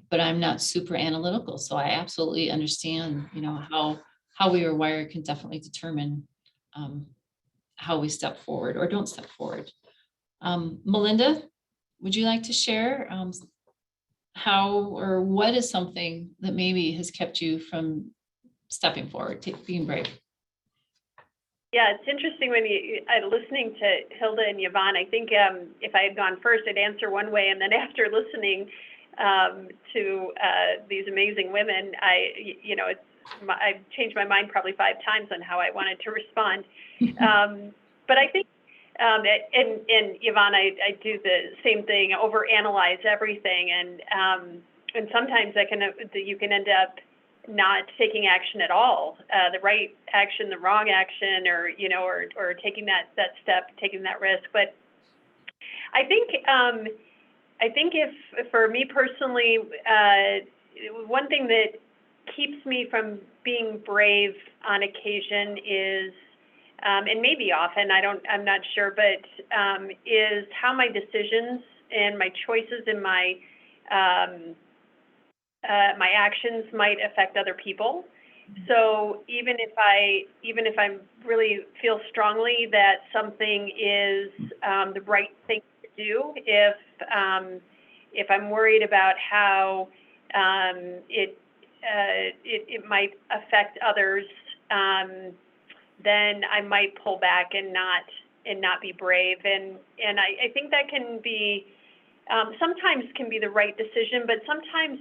but I'm not super analytical. So I absolutely understand, how we are wired can definitely determine how we step forward or don't step forward. Melinda, would you like to share how or what is something that maybe has kept you from stepping forward, being brave? Yeah, it's interesting when listening to Hilda and Yvonne. I think if I had gone first, I'd answer one way, and then after listening to these amazing women, I've changed my mind probably 5 times on how I wanted to respond. But I think, and Yvonne, I do the same thing, overanalyze everything, and sometimes you can end up not taking action at all, the right action, the wrong action, or taking that step, taking that risk. But I think if for me personally, one thing that keeps me from being brave on occasion is, and maybe often, I'm not sure, but is how my decisions and my choices and my actions might affect other people. So even if I really feel strongly that something is the right thing to do, if I'm worried about how it might affect others, then I might pull back and not be brave. And I think that can be. Sometimes can be the right decision, but sometimes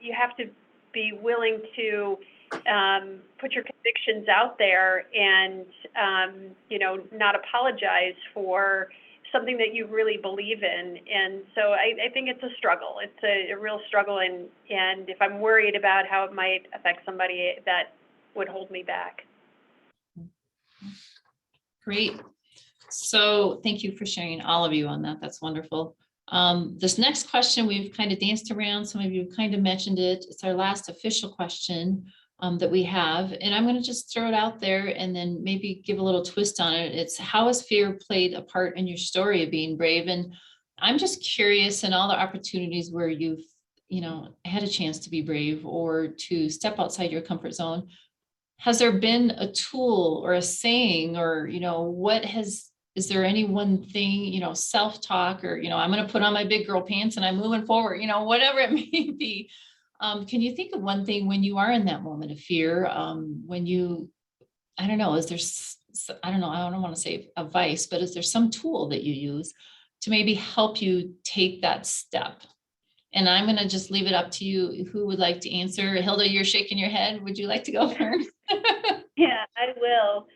you have to be willing to put your convictions out there and, not apologize for something that you really believe in. And so I think it's a struggle. It's a real struggle. And if I'm worried about how it might affect somebody, that would hold me back. Great. So thank you for sharing, all of you, on that. That's wonderful. This next question, we've kind of danced around. Some of you kind of mentioned it. It's our last official question that we have. And I'm going to just throw it out there and then maybe give a little twist on it. It's, how has fear played a part in your story of being brave? And I'm just curious, in all the opportunities where you've, had a chance to be brave or to step outside your comfort zone, has there been a tool or a saying, or, is there any one thing, self-talk, or, I'm going to put on my big girl pants and I'm moving forward, whatever it may be. Can you think of one thing when you are in that moment of fear, when you, I don't know, is there, I don't know, I don't want to say a vice, but is there some tool that you use to maybe help you take that step? And I'm going to just leave it up to you. Who would like to answer? Hilda, you're shaking your head. Would you like to go first? Yeah, I will.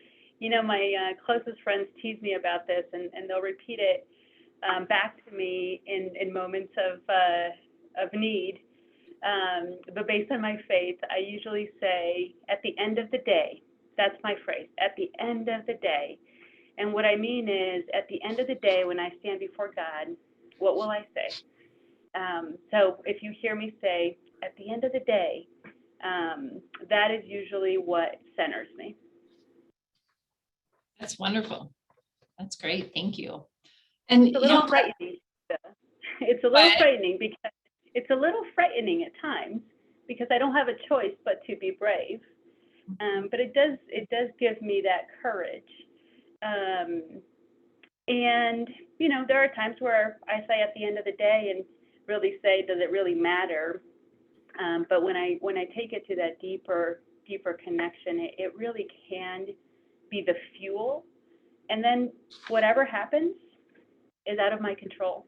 My closest friends tease me about this, and they'll repeat it back to me in moments of need. But based on my faith, I usually say, at the end of the day, that's my phrase, at the end of the day. And what I mean is, at the end of the day, when I stand before God, what will I say? So if you hear me say, at the end of the day, that is usually what centers me. That's wonderful. That's great. Thank you. And It's a little Hilda, frightening. It's a little frightening because it's a little frightening at times because I don't have a choice but to be brave. But it does give me that courage. And you know, there are times where I say at the end of the day and really say, does it really matter? But when I take it to that deeper connection, it really can be the fuel. And then whatever happens is out of my control.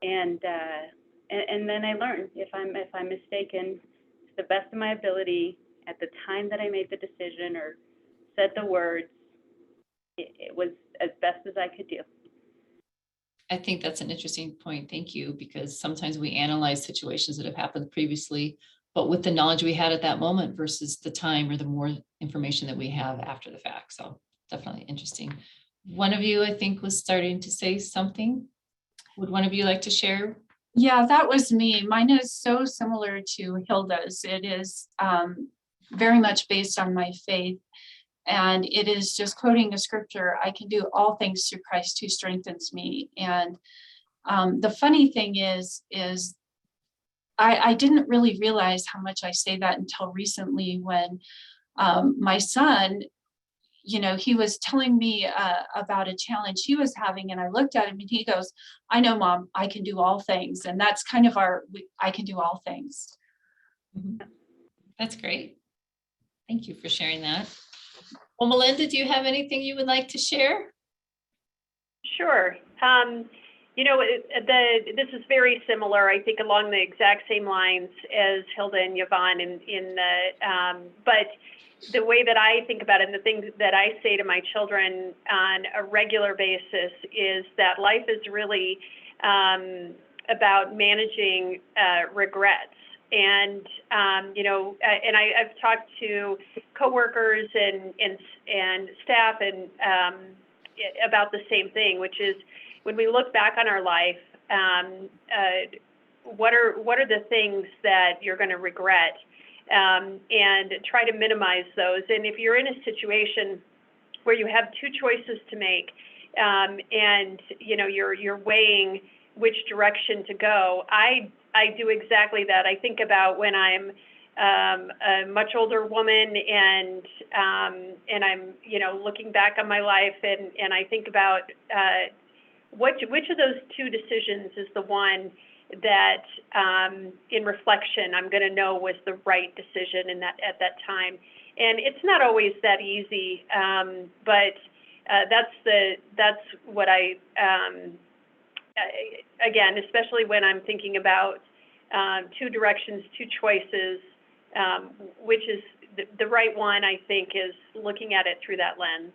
And then I learn if I'm mistaken, to the best of my ability, at the time that I made the decision or said the words, it was as best as I could do. I think that's an interesting point. Thank you, because sometimes we analyze situations that have happened previously, but with the knowledge we had at that moment versus the time or the more information that we have after the fact. So definitely interesting. One of you, I think, was starting to say something. Would one of you like to share? yeah, that was me. Mine is so similar to Hilda's. It is very much based on my faith. And it is just quoting a scripture, I can do all things through Christ who strengthens me. And the funny thing is I didn't really realize how much I say that until recently when my son, you know, he was telling me about a challenge he was having, and I looked at him and he goes, I know, Mom, I can do all things. And that's kind of I can do all things. Mm-hmm. That's great. Thank you for sharing that. Well, Melinda, do you have anything you would like to share? Sure. You know, this is very similar, I think, along the exact same lines as Hilda and Yvonne but the way that I think about it and the things that I say to my children on a regular basis is that life is really about managing regrets. And, you know, and I've talked to coworkers and staff and about the same thing, which is when we look back on our life, what are the things that you're going to regret, and try to minimize those. And if you're in a situation where you have two choices to make, and you know you're weighing which direction to go, I do exactly that. I think about when I'm a much older woman and I'm, you know, looking back on my life and I think about which of those two decisions is the one that in reflection I'm going to know was the right decision at that time. And it's not always that easy, but that's what I again, especially when I'm thinking about two directions, two choices, which is the right one, I think, is looking at it through that lens.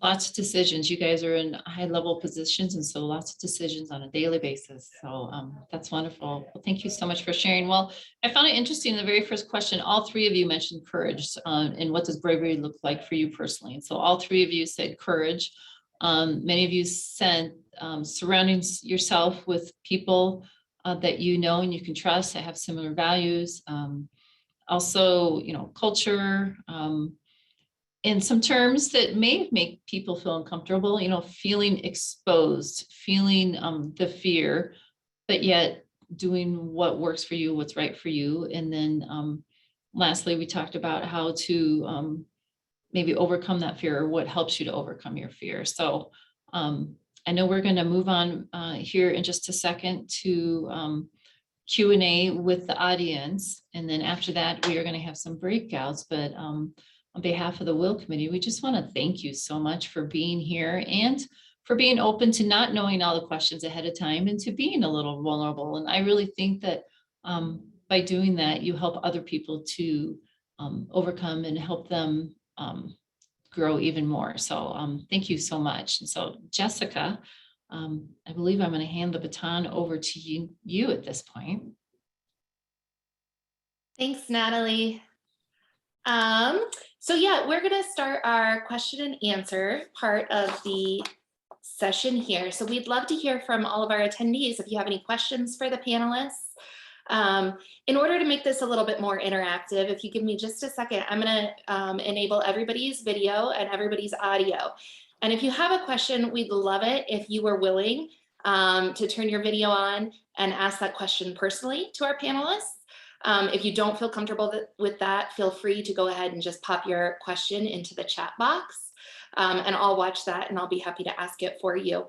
Lots of decisions. You guys are in high level positions, and so lots of decisions on a daily basis. So that's wonderful. Well, thank you so much for sharing. Well, I found it interesting in the very first question, all three of you mentioned courage, and what does bravery look like for you personally? And so all three of you said courage. Many of you said surrounding yourself with people that you know and you can trust, that have similar values. Also, you know, culture, in some terms that may make people feel uncomfortable, you know, feeling exposed, feeling the fear, but yet doing what works for you, what's right for you. And then lastly, we talked about how to maybe overcome that fear, or what helps you to overcome your fear. So I know we're going to move on here in just a second to Q&A with the audience. And then after that, we are going to have some breakouts. But on behalf of the Will Committee, we just want to thank you so much for being here and for being open to not knowing all the questions ahead of time and to being a little vulnerable. And I really think that by doing that, you help other people to overcome and help them grow even more. So thank you so much. And so Jessica, I believe I'm going to hand the baton over to you at this point. Thanks, Natalie. So yeah, we're going to start our question and answer part of the session here. So we'd love to hear from all of our attendees if you have any questions for the panelists. In order to make this a little bit more interactive, if you give me just a second, I'm going to enable everybody's video and everybody's audio. And if you have a question, we'd love it if you were willing to turn your video on and ask that question personally to our panelists. If you don't feel comfortable with that, feel free to go ahead and just pop your question into the chat box. And I'll watch that and I'll be happy to ask it for you.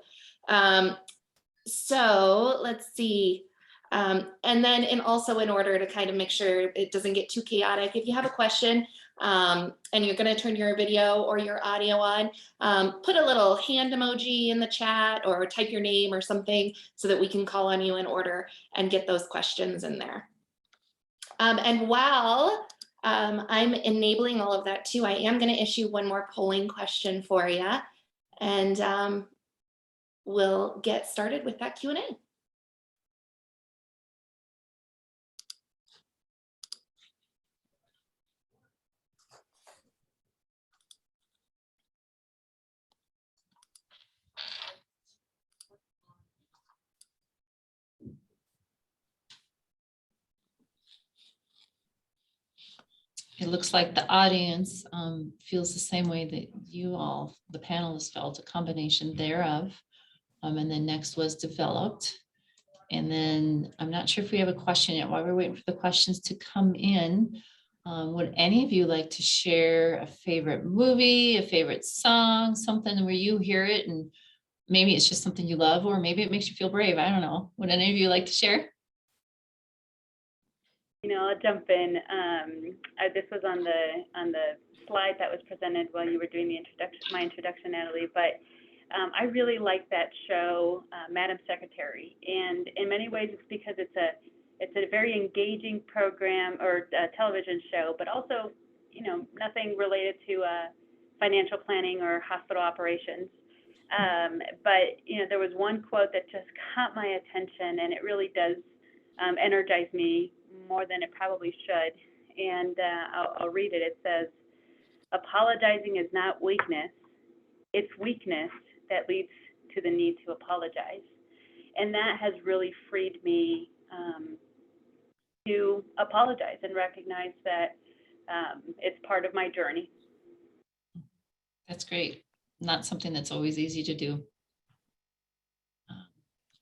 So let's see. And then also in order to kind of make sure it doesn't get too chaotic, if you have a question and you're going to turn your video or your audio on, put a little hand emoji in the chat or type your name or something so that we can call on you in order and get those questions in there. And while I'm enabling all of that too, I am going to issue one more polling question for you, and we'll get started with that Q&A. It looks like the audience feels the same way that you all, the panelists, felt, a combination thereof. And then next was developed. And then I'm not sure if we have a question yet. While we're waiting for the questions to come in, would any of you like to share a favorite movie, a favorite song, something where you hear it and maybe it's just something you love, or maybe it makes you feel brave? I don't know. Would any of you like to share? You know, I'll jump in. This was on the slide that was presented while you were doing the introduction, my introduction, Natalie. But I really like that show, Madam Secretary, and in many ways it's because it's a very engaging program or television show, but also, you know, nothing related to financial planning or hospital operations. But you know, there was one quote that just caught my attention, and it really does energize me more than it probably should. And I'll read it. It says, "Apologizing is not weakness. It's weakness that leads to the need to apologize." And that has really freed me to apologize and recognize that it's part of my journey. That's great. Not something that's always easy to do.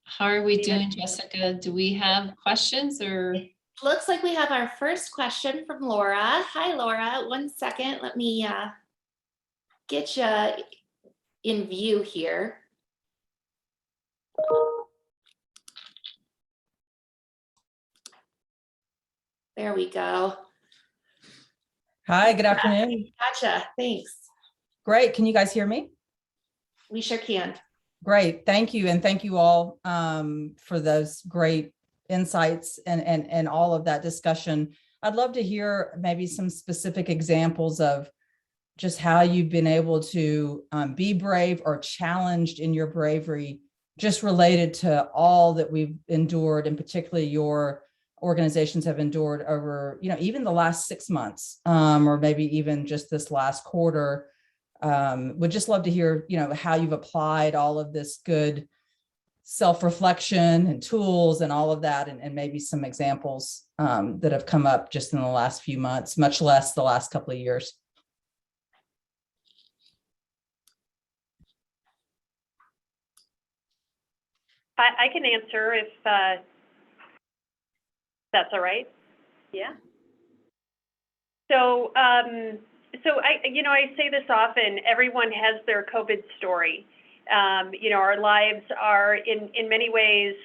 How are we doing, Jessica? Do we have questions or? Looks like we have our first question from Laura. Hi, Laura. 1 second. Let me get you in view here. There we go. Hi, good afternoon. Gotcha. Thanks. Great. Can you guys hear me? We sure can. Great. Thank you. And thank you all for those great insights and all of that discussion. I'd love to hear maybe some specific examples of just how you've been able to be brave or challenged in your bravery, just related to all that we've endured, and particularly your organizations have endured over, you know, even the last 6 months, or maybe even just this last quarter. Would just love to hear, you know, how you've applied all of this good self-reflection and tools and all of that, and maybe some examples that have come up just in the last few months, much less the last couple of years. I can answer if that's all right. Yeah. So, I say this often, everyone has their COVID story. Our lives are in many ways,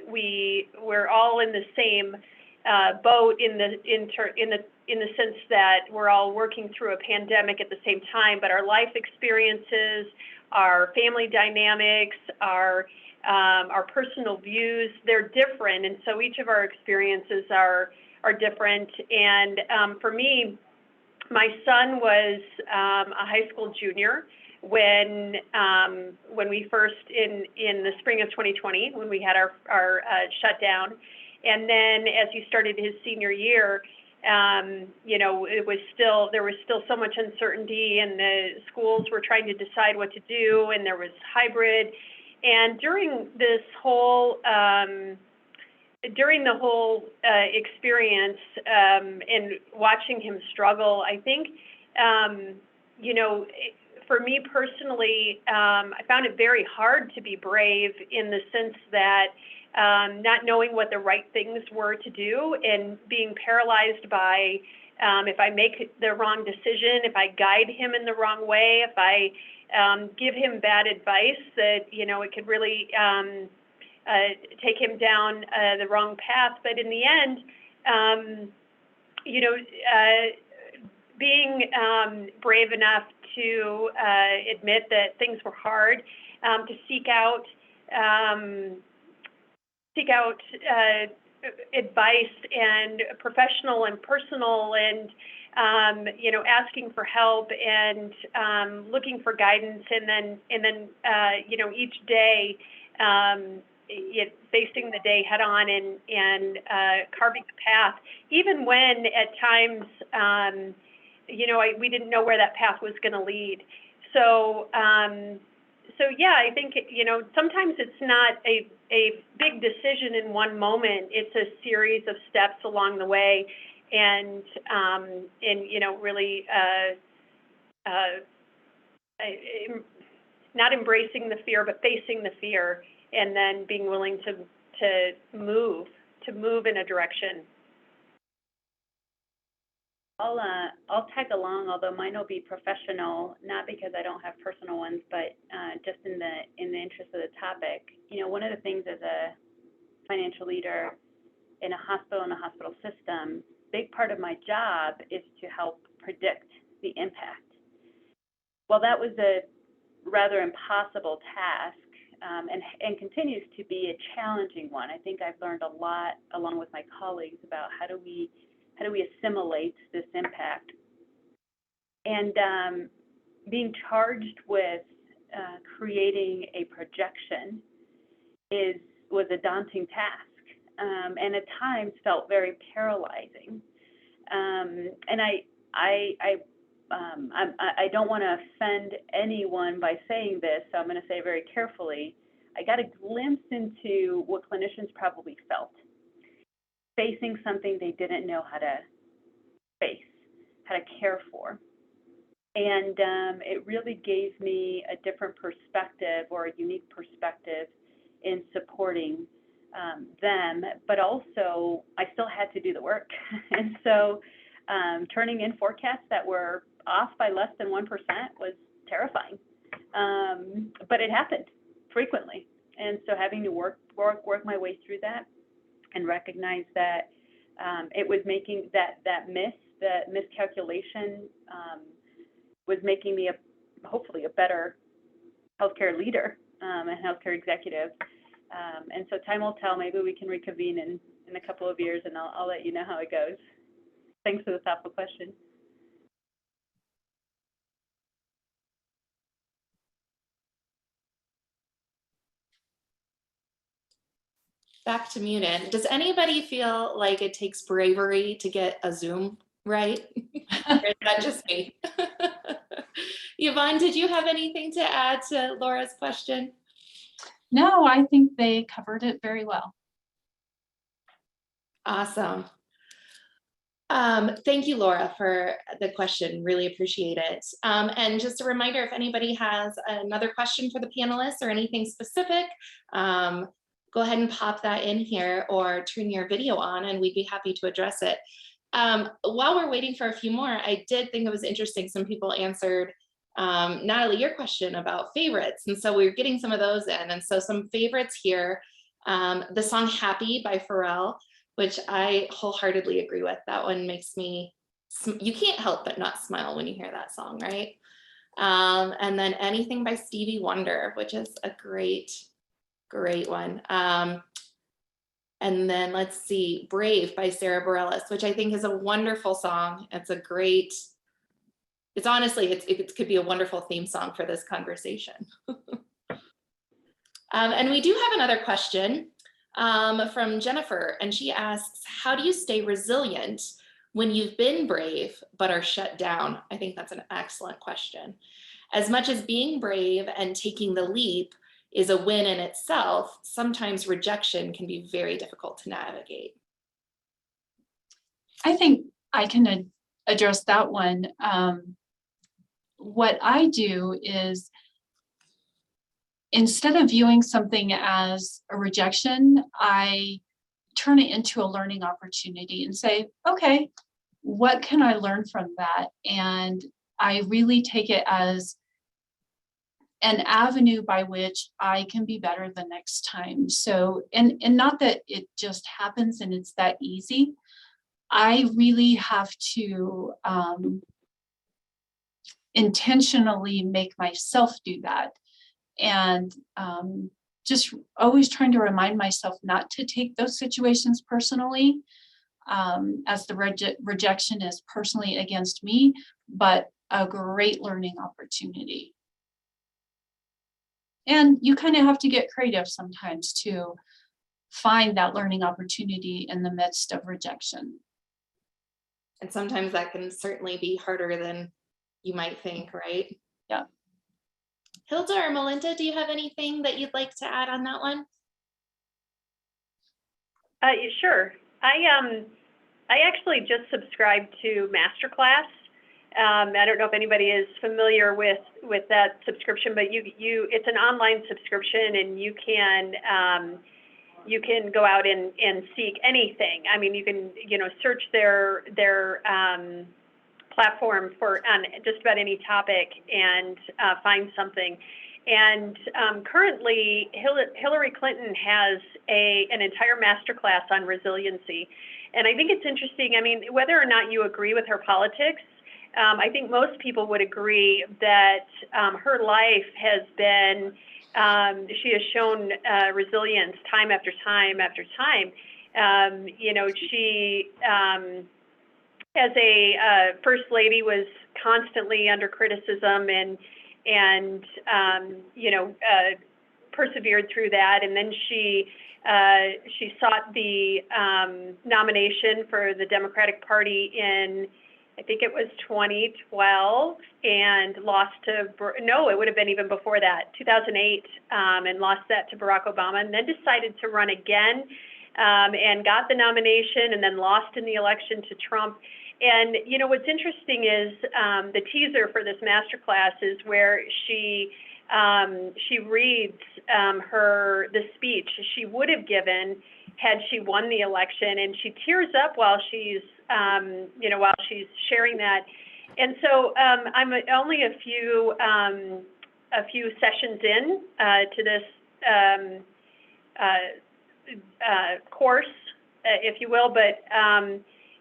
we're all in the same boat in the sense that we're all working through a pandemic at the same time, but our life experiences, our family dynamics, our personal views, they're different. And so each of our experiences are different. And for me, my son was a high school junior when we first, in the spring of 2020, when we had our shutdown. And then as he started his senior year, You know, there was still so much uncertainty, and the schools were trying to decide what to do, and there was hybrid. And during this whole, experience, and watching him struggle, I think, you know, for me personally, I found it very hard to be brave, in the sense that not knowing what the right things were to do, and being paralyzed by if I make the wrong decision, if I guide him in the wrong way, if I give him bad advice, that, you know, it could really take him down the wrong path. But in the end, you know, being brave enough to admit that things were hard, to seek out advice, and professional and personal, and you know, asking for help, and looking for guidance, and then you know, each day facing the day head on, and carving the path, even when at times you know, we didn't know where that path was going to lead. So yeah, I think, you know, sometimes it's not a big decision in one moment. It's a series of steps along the way, and you know, really not embracing the fear, but facing the fear, and then being willing to move in a direction. I'll tag along, although mine will be professional, not because I don't have personal ones, but just in the interest of the topic. You know, one of the things as a financial leader in a hospital system, big part of my job is to help predict the impact. Well, that was a rather impossible task, and continues to be a challenging one. I think I've learned a lot, along with my colleagues, about how do we assimilate this impact. And being charged with creating a projection was a daunting task, and at times felt very paralyzing. And I don't want to offend anyone by saying this, so I'm going to say very carefully. I got a glimpse into what clinicians probably felt, facing something they didn't know how to face, how to care for. And it really gave me a different perspective, or a unique perspective, in supporting them, but also I still had to do the work. And so turning in forecasts that were off by less than 1% was terrifying, but it happened frequently. And so having to work my way through that, and recognize that it was making that miscalculation was making me hopefully a better healthcare leader, and healthcare executive. And so time will tell. Maybe we can reconvene in a couple of years, and I'll let you know how it goes. Thanks for the thoughtful question. Back to muted. Does anybody feel like it takes bravery to get a Zoom right? Or is that just me? Yvonne, did you have anything to add to Laura's question? No, I think they covered it very well. Awesome. Thank you, Laura, for the question. Really appreciate it. And just a reminder, if anybody has another question for the panelists or anything specific, go ahead and pop that in here, or turn your video on, and we'd be happy to address it. While we're waiting for a few more, I did think it was interesting. Some people answered, Natalie, your question about favorites. And so we were getting some of those in. And so some favorites here, the song Happy by Pharrell, which I wholeheartedly agree with. That one makes me, you can't help but not smile when you hear that song, right? And then Anything by Stevie Wonder, which is a great one. And then let's see, Brave by Sarah Bareilles, which I think is a wonderful song. It's a great, it's honestly, it could be a wonderful theme song for this conversation. And we do have another question from Jennifer, and she asks, how do you stay resilient when you've been brave but are shut down? I think that's an excellent question. As much as being brave and taking the leap is a win in itself, sometimes rejection can be very difficult to navigate. I think I can address that one. What I do is, instead of viewing something as a rejection, I turn it into a learning opportunity and say, okay, what can I learn from that? And I really take it as an avenue by which I can be better the next time. So, and not that it just happens and it's that easy. I really have to intentionally make myself do that. And just always trying to remind myself not to take those situations personally, as the rejection is personally against me, but a great learning opportunity. And you kind of have to get creative sometimes to find that learning opportunity in the midst of rejection. And sometimes that can certainly be harder than you might think, right? Yeah. Hilda or Melinda, do you have anything that you'd like to add on that one? Sure. I actually just subscribed to Masterclass. I don't know if anybody is familiar with that subscription, but it's an online subscription, and you can go out and seek anything. I mean, you can search their platform on just about any topic and find something. And currently, Hillary Clinton has an entire masterclass on resiliency. And I think it's interesting. I mean, whether or not you agree with her politics, I think most people would agree that her life has been, she has shown resilience time after time after time. She, as a first lady, was constantly under criticism and persevered through that. And then she sought the nomination for the Democratic Party in, I think it was 2012, and lost to, no, it would have been even before that, 2008, and lost that to Barack Obama, and then decided to run again, and got the nomination, and then lost in the election to Trump. And what's interesting is the teaser for this masterclass is where she reads the speech she would have given had she won the election, and she tears up while she's sharing that. And so I'm only a few sessions in to this course, if you will, but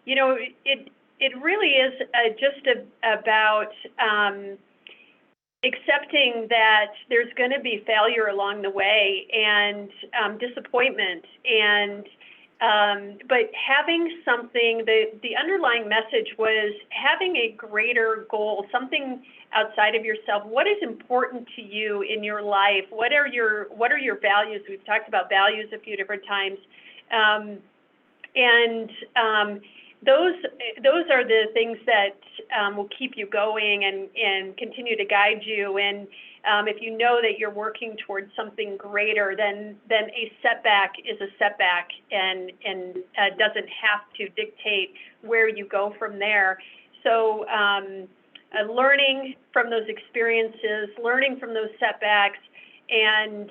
it really is just about accepting that there's going to be failure along the way, and disappointment, and but having something, the underlying message was having a greater goal, something outside of yourself. What is important to you in your life? What are your values? We've talked about values a few different times, those are the things that will keep you going and continue to guide you. And if you know that you're working towards something greater, then a setback is a setback, and doesn't have to dictate where you go from there. So learning from those experiences, learning from those setbacks, and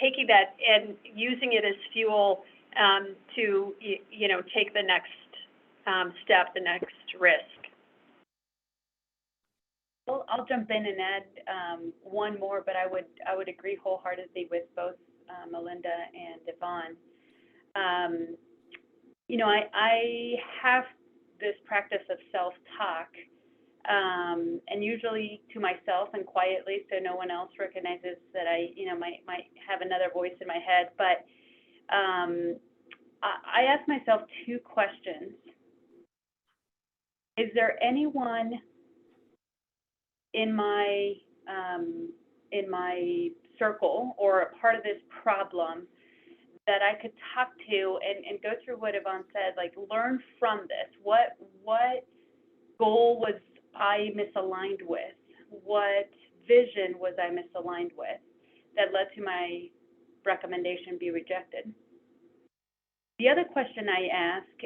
taking that and using it as fuel to take the next step, the next risk. Well, I'll jump in and add one more, but I would agree wholeheartedly with both Melinda and Yvonne. I have this practice of self-talk, and usually to myself and quietly, so no one else recognizes that I might have another voice in my head. But I ask myself two questions. Is there anyone in my circle or a part of this problem that I could talk to and go through what Yvonne said, like learn from this. What goal was I misaligned with? What vision was I misaligned with that led to my recommendation be rejected? The other question I ask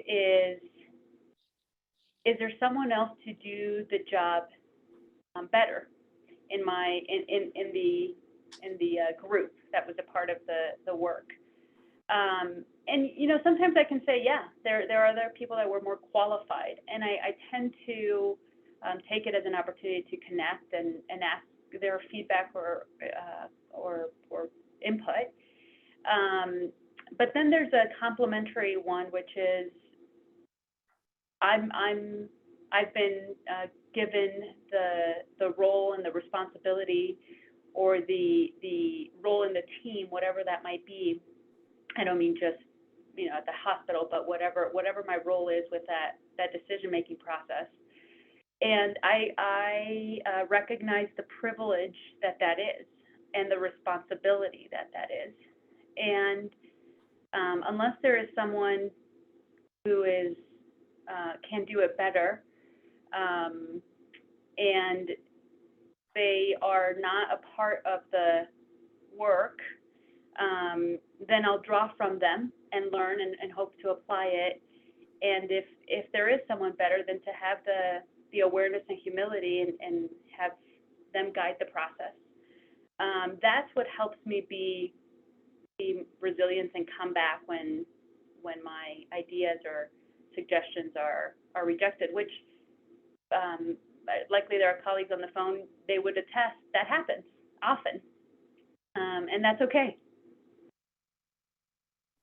is there someone else to do the job better in the group that was a part of the work? And you know, sometimes I can say, yeah, there are other people that were more qualified, and I tend to take it as an opportunity to connect and ask their feedback or input. But then there's a complementary one, which is I've been given the role and the responsibility, or the role in the team, whatever that might be. I don't mean just, you know, at the hospital, but whatever my role is with that decision-making process. And I recognize the privilege that is, and the responsibility that is. And unless there is someone who is can do it better, and they are not a part of the work, then I'll draw from them and learn and hope to apply it. And if there is someone better, then to have the awareness and humility and have them guide the process. That's what helps me be resilient and come back when my ideas or suggestions are rejected, which likely there are colleagues on the phone, they would attest that happens often, and that's okay.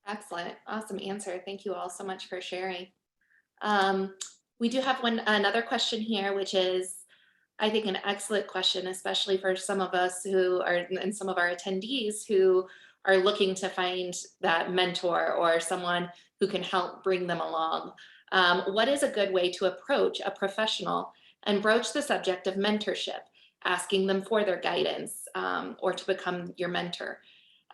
Excellent. Awesome answer. Thank you all so much for sharing. We do have another question here, which is, I think, an excellent question, especially for some of us who are, and some of our attendees who are looking to find that mentor or someone who can help bring them along. What is a good way to approach a professional and broach the subject of mentorship, asking them for their guidance or to become your mentor?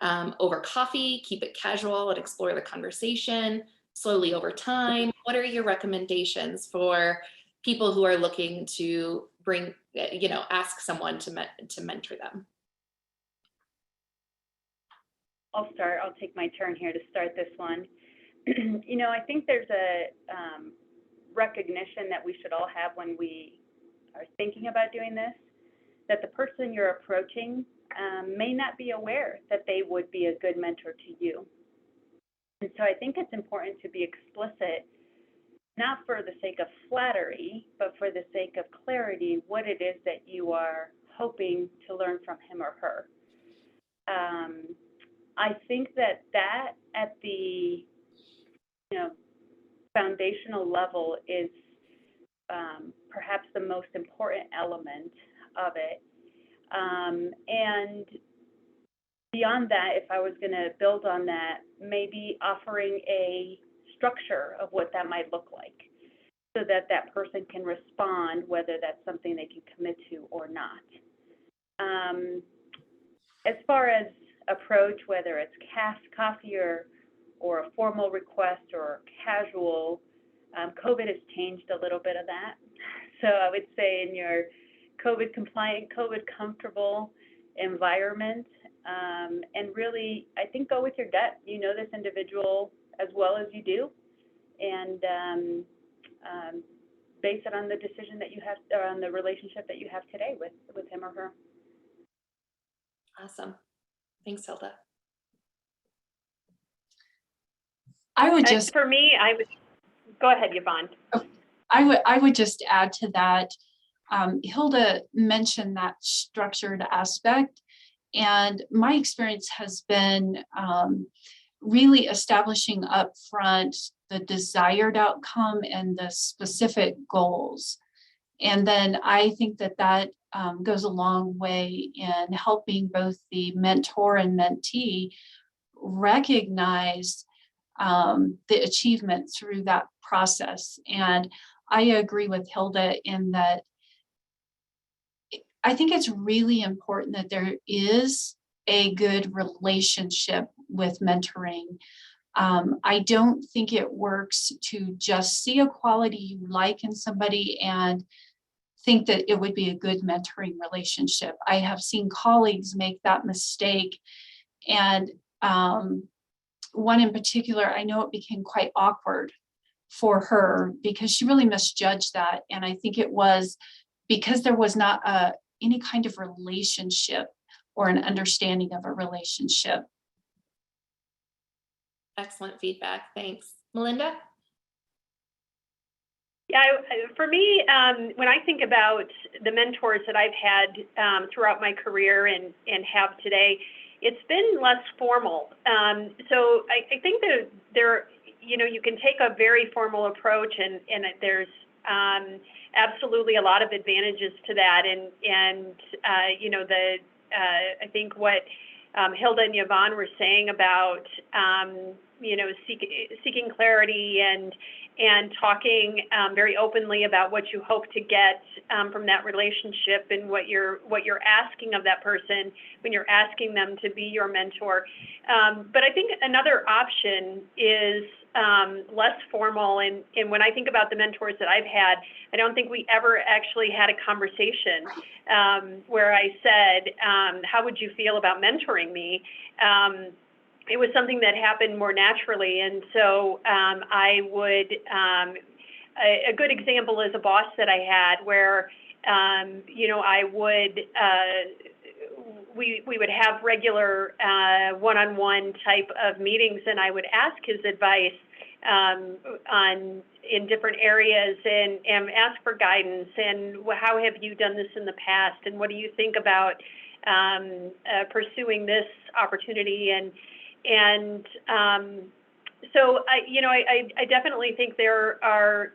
Over coffee, keep it casual and explore the conversation, slowly over time. What are your recommendations for people who are looking to bring, ask someone to mentor them? I'll start. I'll take my turn here to start this one. I think there's a recognition that we should all have when we are thinking about doing this, that the person you're approaching may not be aware that they would be a good mentor to you. And so I think it's important to be explicit, not for the sake of flattery, but for the sake of clarity, what it is that you are hoping to learn from him or her. I think that at the foundational level is perhaps the most important element of it. And beyond that, if I was going to build on that, maybe offering a structure of what that might look like, so that that person can respond, whether that's something they can commit to or not. As far as approach, whether it's coffee or a formal request or casual, COVID has changed a little bit of that. So I would say in your COVID compliant, COVID comfortable environment, and really, I think go with your gut. You know this individual as well as you do, and base it on the decision that you have, or on the relationship that you have today with him or her. Awesome. Thanks, Hilda. I would just, for me, go ahead, Yvonne. I would just add to that. Hilda mentioned that structured aspect, and my experience has been really establishing up front the desired outcome and the specific goals. And then I think that goes a long way in helping both the mentor and mentee recognize the achievement through that process. And I agree with Hilda in that I think it's really important that there is a good relationship with mentoring. I don't think it works to just see a quality you like in somebody and think that it would be a good mentoring relationship. I have seen colleagues make that mistake, and one in particular, I know it became quite awkward for her because she really misjudged that. And I think it was because there was not any kind of relationship or an understanding of a relationship. Excellent feedback. Thanks. Melinda? Yeah, for me, when I think about the mentors that I've had throughout my career and have today, it's been less formal. So I think that there, you can take a very formal approach, and there's absolutely a lot of advantages to that. And I think what Hilda and Yvonne were saying about seeking clarity and talking very openly about what you hope to get from that relationship and what you're asking of that person when you're asking them to be your mentor. But I think another option is less formal. And when I think about the mentors that I've had, I don't think we ever actually had a conversation where I said, how would you feel about mentoring me? It was something that happened more naturally. And so I would, a good example is a boss that I had where, I would, we would have regular one-on-one type of meetings, and I would ask his advice in different areas and ask for guidance and how have you done this in the past and what do you think about pursuing this opportunity and so I definitely think there are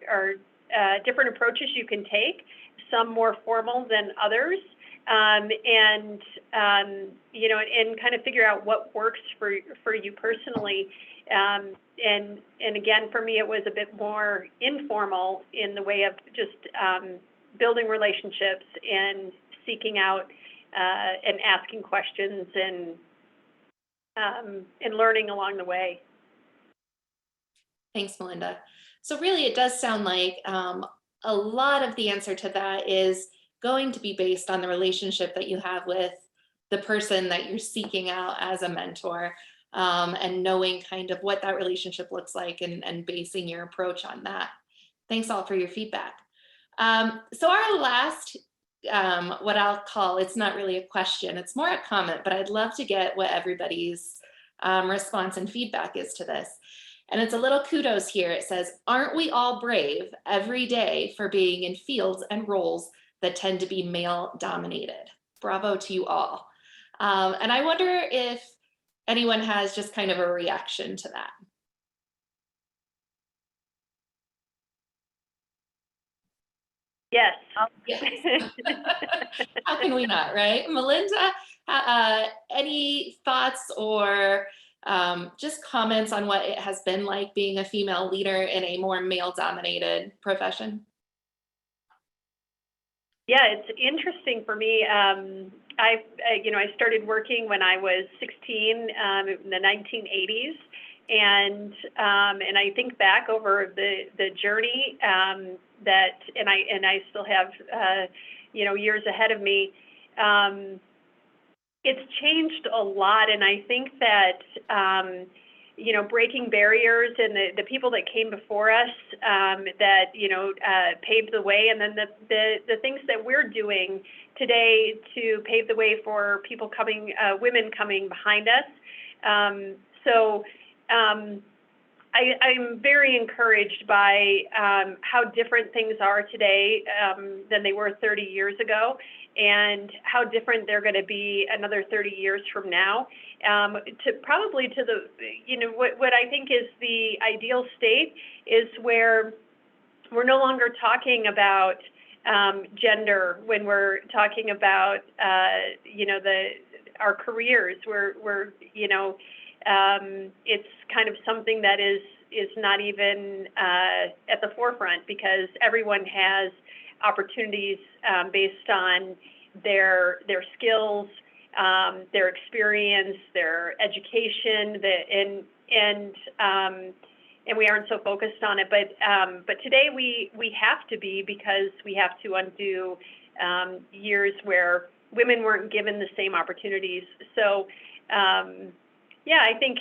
different approaches you can take, some more formal than others, and kind of figure out what works for you personally. And again, for me, it was a bit more informal in the way of just building relationships and seeking out and asking questions and learning along the way. Thanks, Melinda. So really, it does sound like a lot of the answer to that is going to be based on the relationship that you have with the person that you're seeking out as a mentor, and knowing kind of what that relationship looks like and basing your approach on that. Thanks all for your feedback. So our last, what I'll call, it's not really a question, it's more a comment, but I'd love to get what everybody's response and feedback is to this. And it's a little kudos here. It says, aren't we all brave every day for being in fields and roles that tend to be male dominated? Bravo to you all. And I wonder if anyone has just kind of a reaction to that. Yes. Yes. How can we not, right? Melinda, any thoughts or just comments on what it has been like being a female leader in a more male-dominated profession? Yeah, it's interesting for me. I started working when I was 16 in the 1980s, and I think back over the journey that, and I still have years ahead of me. It's changed a lot, and I think that breaking barriers and the people that came before us that paved the way, and then the things that we're doing today to pave the way for people coming, women coming behind us. I'm very encouraged by how different things are today than they were 30 years ago, and how different they're going to be another 30 years from now. Probably to the, what I think is the ideal state is where we're no longer talking about gender when we're talking about our careers. It's kind of something that is not even at the forefront, because everyone has opportunities based on their skills, their experience, their education, and we aren't so focused on it. But today we have to be, because we have to undo years where women weren't given the same opportunities. So yeah, I think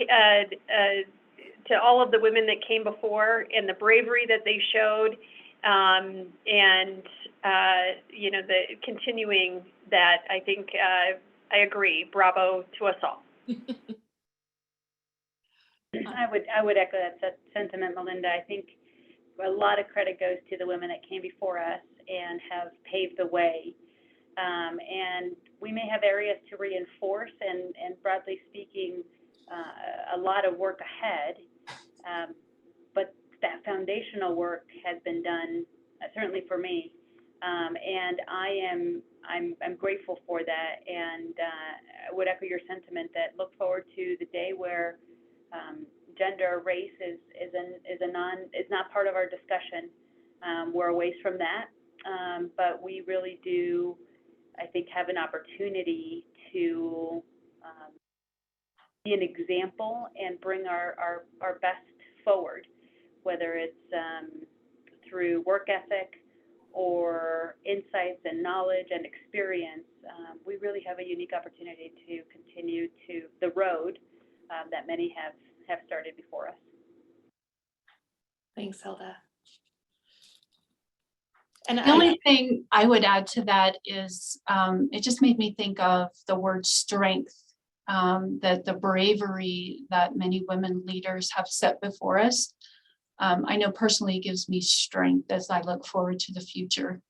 to all of the women that came before and the bravery that they showed, and you know, the continuing that, I think I agree. Bravo to us all. I would echo that sentiment, Melinda. I think a lot of credit goes to the women that came before us and have paved the way. And we may have areas to reinforce, and broadly speaking, a lot of work ahead. But that foundational work has been done, certainly for me, and I'm grateful for that. And I would echo your sentiment that look forward to the day where gender, race is not part of our discussion. We're a ways from that, but we really do, I think, have an opportunity to be an example and bring our best forward, whether it's through work ethic or insights and knowledge and experience. We really have a unique opportunity to continue to the road that many have started before us. Thanks, Hilda. And The only thing I would add to that is it just made me think of the word strength, that the bravery that many women leaders have set before us. I know personally it gives me strength as I look forward to the future.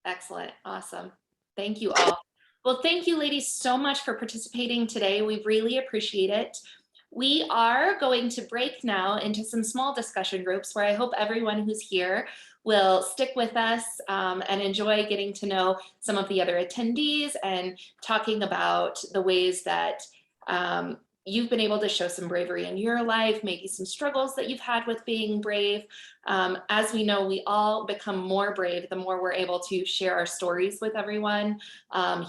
Excellent. Awesome. Thank you all. Well, thank you ladies so much for participating today. We really appreciate it. We are going to break now into some small discussion groups where I hope everyone who's here will stick with us and enjoy getting to know some of the other attendees and talking about the ways that you've been able to show some bravery in your life, maybe some struggles that you've had with being brave. As we know, we all become more brave the more we're able to share our stories with everyone,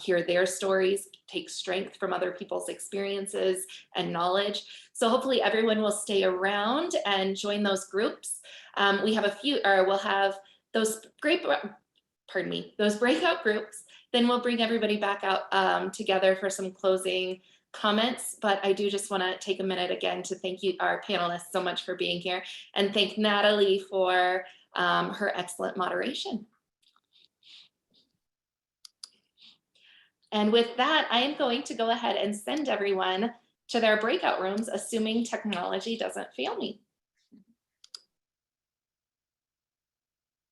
hear their stories, take strength from other people's experiences and knowledge. So hopefully everyone will stay around and join those groups. We have we'll have those those breakout groups. Then we'll bring everybody back out together for some closing comments, but I do just want to take a minute again to thank you, our panelists, so much for being here, and thank Natalie for her excellent moderation. And with that, I am going to go ahead and send everyone to their breakout rooms, assuming technology doesn't fail me.